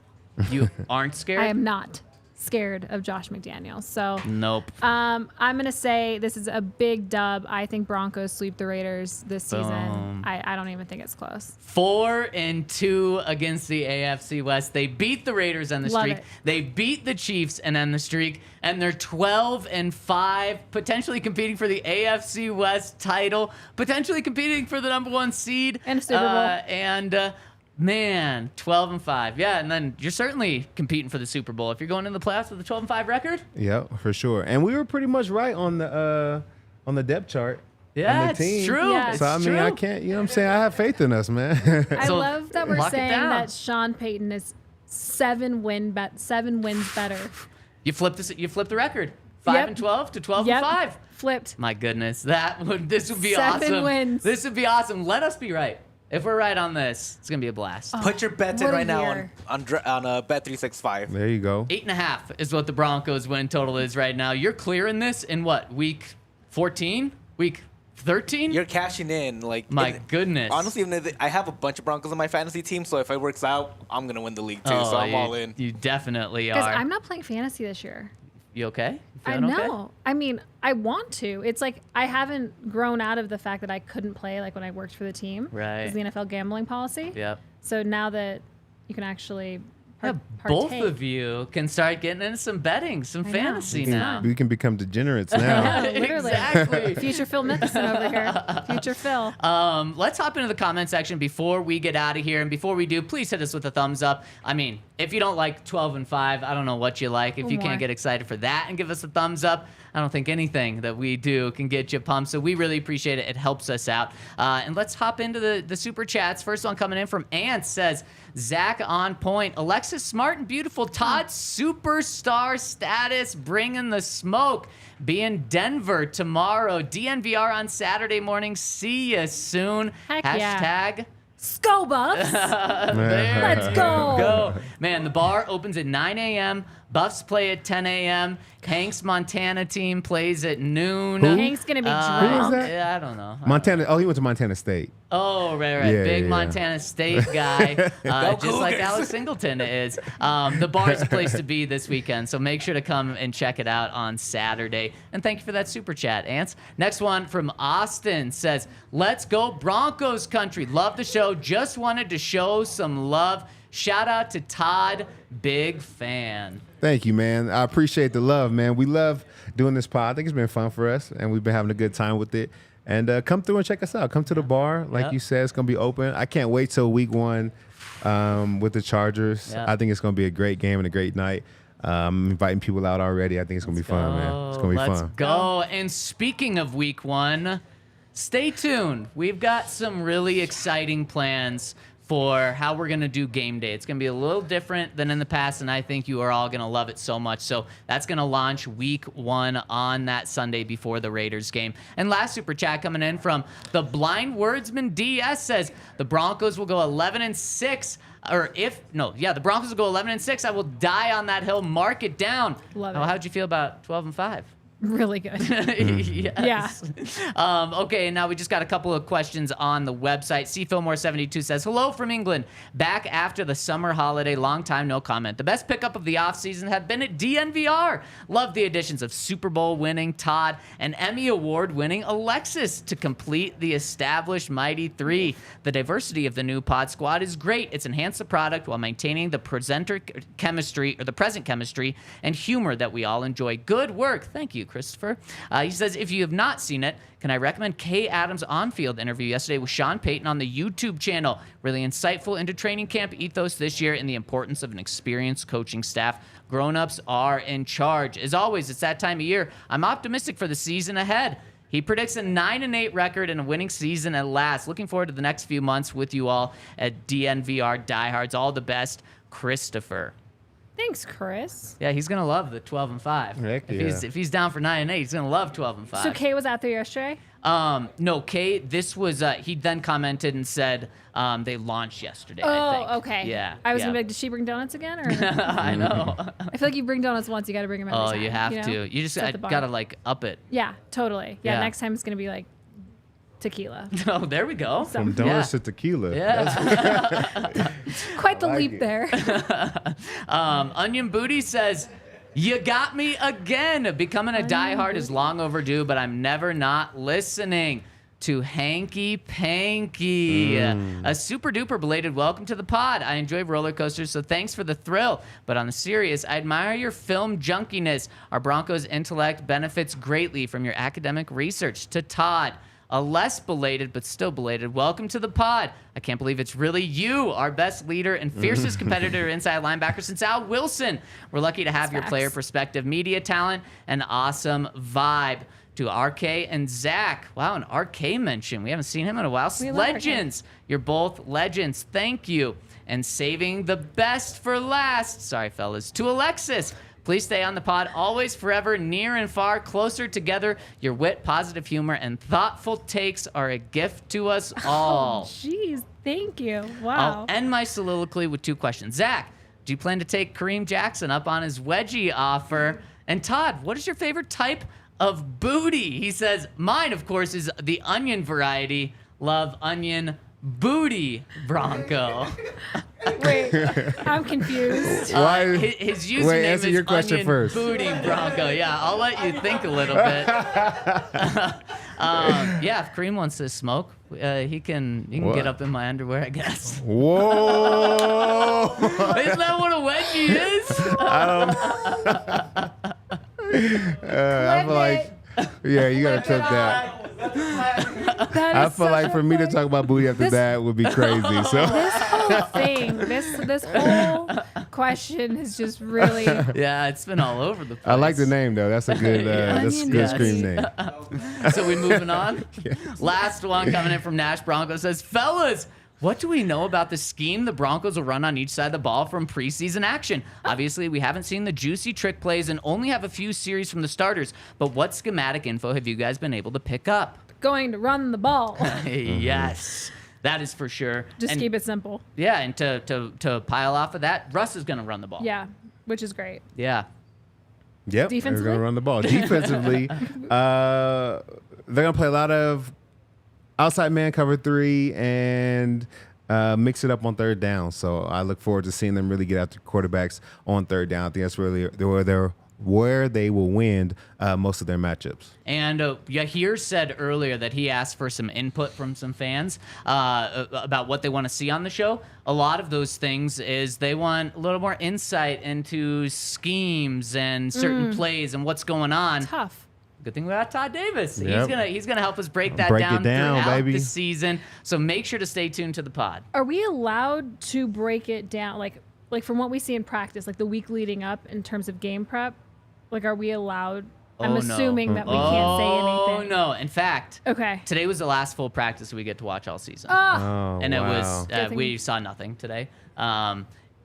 You aren't scared. I am not scared of Josh McDaniels. So Nope. I'm going to say this is a big dub. I think Broncos sweep the Raiders this season. Boom. I don't even think it's close. 4-2 against the AFC West. They beat the Raiders on the Love streak. it. They beat the Chiefs and end the streak. And they're 12-5, potentially competing for the AFC West title, potentially competing for the #1 seed. And a Super Bowl. Man, 12-5. Yeah, and then you're certainly competing for the Super Bowl if you're going in the playoffs with a 12-5 record. Yeah, for sure. And we were pretty much right on the depth chart. Yeah, on the it's team. true. Yeah. It's So I mean, true. I can't. You know what I'm saying? I have faith in us, man. I So, love that we're lock it saying down. that Sean Payton is 7 wins better. You flipped the record. 5-12 to 12-5. Flipped. My goodness, this would be 7 awesome. wins. This would be awesome. Let us be right. If we're right on this, it's gonna be a blast. Put your bets in what a right now year. on Bet365. There you go. 8.5 is what the Broncos win total is right now. You're clearing this in what, week 14? Week 13? You're cashing in. Like, My goodness. Honestly, I have a bunch of Broncos on my fantasy team, so if it works out, I'm gonna win the league too. So I'm all in. You definitely Guys, are. I'm not playing fantasy this year. You okay? I Feeling okay? know. I mean, I want to. It's like I haven't grown out of the fact that I couldn't play like when I worked for the team. Right. It's the NFL gambling policy. Yep. So now that you can actually Yeah, both of you can start getting into some betting, some I know. fantasy It's now. We can become degenerates now. Yeah, literally. Exactly. Future Phil Mickelson over here. Future Phil. Let's hop into the comment section before we get out of here. And before we do, please hit us with a thumbs up. I mean, if you don't like 12-5, I don't know what you like. If Or you more. can't get excited for that and give us a thumbs up, I don't think anything that we do can get you pumped. So we really appreciate it. It helps us out. And let's hop into the super chats. First one coming in from Ant says, Zach on point. Alexis Smart and beautiful. Todd superstar status, bringing the smoke. Be in Denver tomorrow. DNVR on Saturday morning. See you soon. Heck yeah. Hashtag Skull Buffs. there. Let's go. Go. Man, the bar opens at 9 a.m. Buffs play at 10 a.m. Hank's Montana team plays at noon. Who? Hank's going to be Uh, drunk. that? Yeah, I don't know. Montana. Oh, he went to Montana State. Oh, right. Yeah, Big yeah. Montana State guy, just like Cougars. Alex Singleton is. The bar's a place to be this weekend, so make sure to come and check it out on Saturday. And thank you for that super chat, Ants. Next one from Austin says, let's go Broncos country. Love the show. Just wanted to show some love. Shout out to Todd. Big fan. Thank you, man. I appreciate the love, man. We love doing this pod. I think it's been fun for us, and we've been having a good time with it. And come through and check us out. Come to the bar. Like Yep. you said, it's going to be open. I can't wait till week 1 with the Chargers. Yep. I think it's going to be a great game and a great night. I'm inviting people out already. I think it's going to be fun, man. It's going to be Let's fun. go. And speaking of week 1, stay tuned. We've got some really exciting plans for how we're going to do game day. It's going to be a little different than in the past, and I think you are all going to love it so much. So that's going to launch week 1 on that Sunday before the Raiders game. And last super chat coming in from the Blind Wordsman DS says, the Broncos will go 11-6. The Broncos will go 11-6. I will die on that hill. Mark it down. Love Oh, it. how'd you feel about 12-5? Really good. Yes. Okay, now we just got a couple of questions on the website. C. Fillmore72 says, hello from England. Back after the summer holiday. Long time, no comment. The best pickup of the offseason have been at DNVR. Love the additions of Super Bowl winning Todd and Emmy Award winning Alexis to complete the established Mighty Three. The diversity of the new pod squad is great. It's enhanced the product while maintaining the present chemistry and humor that we all enjoy. Good work. Thank you, Christopher. He says, if you have not seen it, can I recommend Kay Adams' on-field interview yesterday with Sean Payton on the YouTube channel? Really insightful into training camp ethos this year and the importance of an experienced coaching staff. Grown-ups are in charge. As always, it's that time of year. I'm optimistic for the season ahead. He predicts a 9-8 record and a winning season at last. Looking forward to the next few months with you all at DNVR Diehards. All the best, Christopher. Thanks, Chris. Yeah, he's gonna love the 12-5. Heck If he's down for 9-8, he's gonna love 12-5. So Kay was out there yesterday? No, Kay. This was he then commented and said they launched yesterday. I think. Oh, okay. Yeah. I was yeah. gonna be like, did she bring donuts again? Or I know. I feel like you bring donuts once, you got to bring them every Oh, time. you have know? to. You just Set the bar. gotta like up it. Yeah, totally. Yeah, Yeah. next time it's gonna be like tequila. Oh, there we go. From So- donuts to tequila. Yeah. Quite the like leap it. there. Onion Booty says, you got me again. Becoming a diehard is long overdue, but I'm never not listening. To Hanky Panky. A super duper belated welcome to the pod. I enjoy roller coasters, so thanks for the thrill. But on the serious, I admire your film junkiness. Our Broncos intellect benefits greatly from your academic research. To Todd, a less belated but still belated welcome to the pod. I can't believe it's really you, our best leader and fiercest competitor inside linebacker since Al Wilson. We're lucky to have your Facts. player perspective, media talent, and awesome vibe. To RK and Zach. Wow, an RK mention. We haven't seen him in a while. We love RK. Legends. You're both legends. Thank you. And saving the best for last, sorry, fellas, to Alexis. Please stay on the pod, always, forever, near and far, closer together. Your wit, positive humor, and thoughtful takes are a gift to us all. Jeez, thank you. I'll Wow. end my soliloquy with 2 questions. Zach, do you plan to take Kareem Jackson up on his wedgie offer? And Todd, what is your favorite type of booty? He says, mine, of course, is the onion variety. Love onion booty Bronco. Wait, I'm confused. Why? His username Wait, answer is your question onion first. booty Bronco. Yeah, I'll let you think a little bit. Yeah, if Kareem wants to smoke, he can What? get up in my underwear, I guess. Whoa! Isn't that what a wedgie is? I feel like, yeah, you gotta choke that. That I is feel like for me to talk about booty after This- that would be crazy. So this whole thing, this whole question is just really. Yeah, it's been all over the place. I like the name though. That's a good, Yeah. that's a Onion good booty. scream name. So we moving on? Last one coming in from Nash Bronco says, fellas, what do we know about the scheme the Broncos will run on each side of the ball from preseason action? Obviously, we haven't seen the juicy trick plays and only have a few series from the starters, but what schematic info have you guys been able to pick up? Going to run the ball. Yes, that is for sure. Just And- keep it simple. Yeah, and to pile off of that, Russ is going to run the ball. Yeah, which is great. Yeah. Yep, they're Defensively? gonna run the ball. Defensively, they're gonna play a lot of outside man cover 3 and mix it up on third down. So I look forward to seeing them really get after quarterbacks on third down. I think that's really where they will win most of their matchups. And Yahir said earlier that he asked for some input from some fans about what they want to see on the show. A lot of those things is they want a little more insight into schemes and certain plays and what's going on. Tough. Good thing we got Todd Davis. Yep. He's gonna help us break that Break it down down, throughout baby. the season. So make sure to stay tuned to the pod. Are we allowed to break it down, like from what we see in practice, like the week leading up in terms of game prep? Like, are we allowed? I'm Oh, no. assuming that we can't say Oh anything. no! In fact, Okay. today was the last full practice we get to watch all season. Oh, And it wow. was Good thing- we saw nothing today.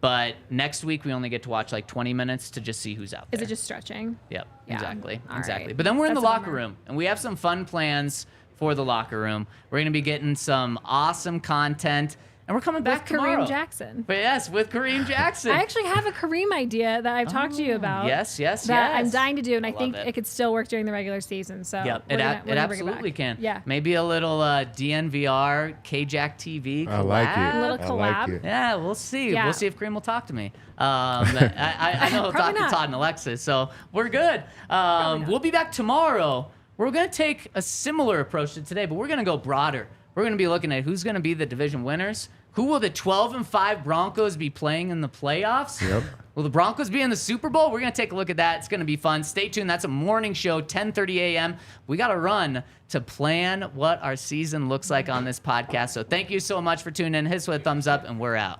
But next week we only get to watch like 20 minutes to just see who's out there. Is it just stretching? Yep, Yeah. exactly, All exactly. right. But then we're in That's the a locker bummer. room, and we have some fun plans for the locker room. We're gonna be getting some awesome content, and we're coming back With tomorrow. Kareem Jackson. But yes, with Kareem Jackson. I actually have a Kareem idea that I've talked to you about. Yes, yes, That yes. I'm dying to do, and I love think it. it could still work during the regular season. So Yep, we're it gonna bring absolutely back. can. Yeah. Maybe a little DNVR, KJack TV collab. I like it. Little I collab. like it. Yeah, we'll see. Yeah. We'll see if Kareem will talk to me. I know he'll talk Probably to not. Todd and Alexis, so we're good. not. We'll be back tomorrow. We're going to take a similar approach to today, but we're going to go broader. We're going to be looking at who's going to be the division winners. Who will the 12-5 Broncos be playing in the playoffs? Yep. Will the Broncos be in the Super Bowl? We're going to take a look at that. It's going to be fun. Stay tuned. That's a morning show, 10:30 a.m. We got to run to plan what our season looks like on this podcast. So thank you so much for tuning in. Hit us with a thumbs up, and we're out.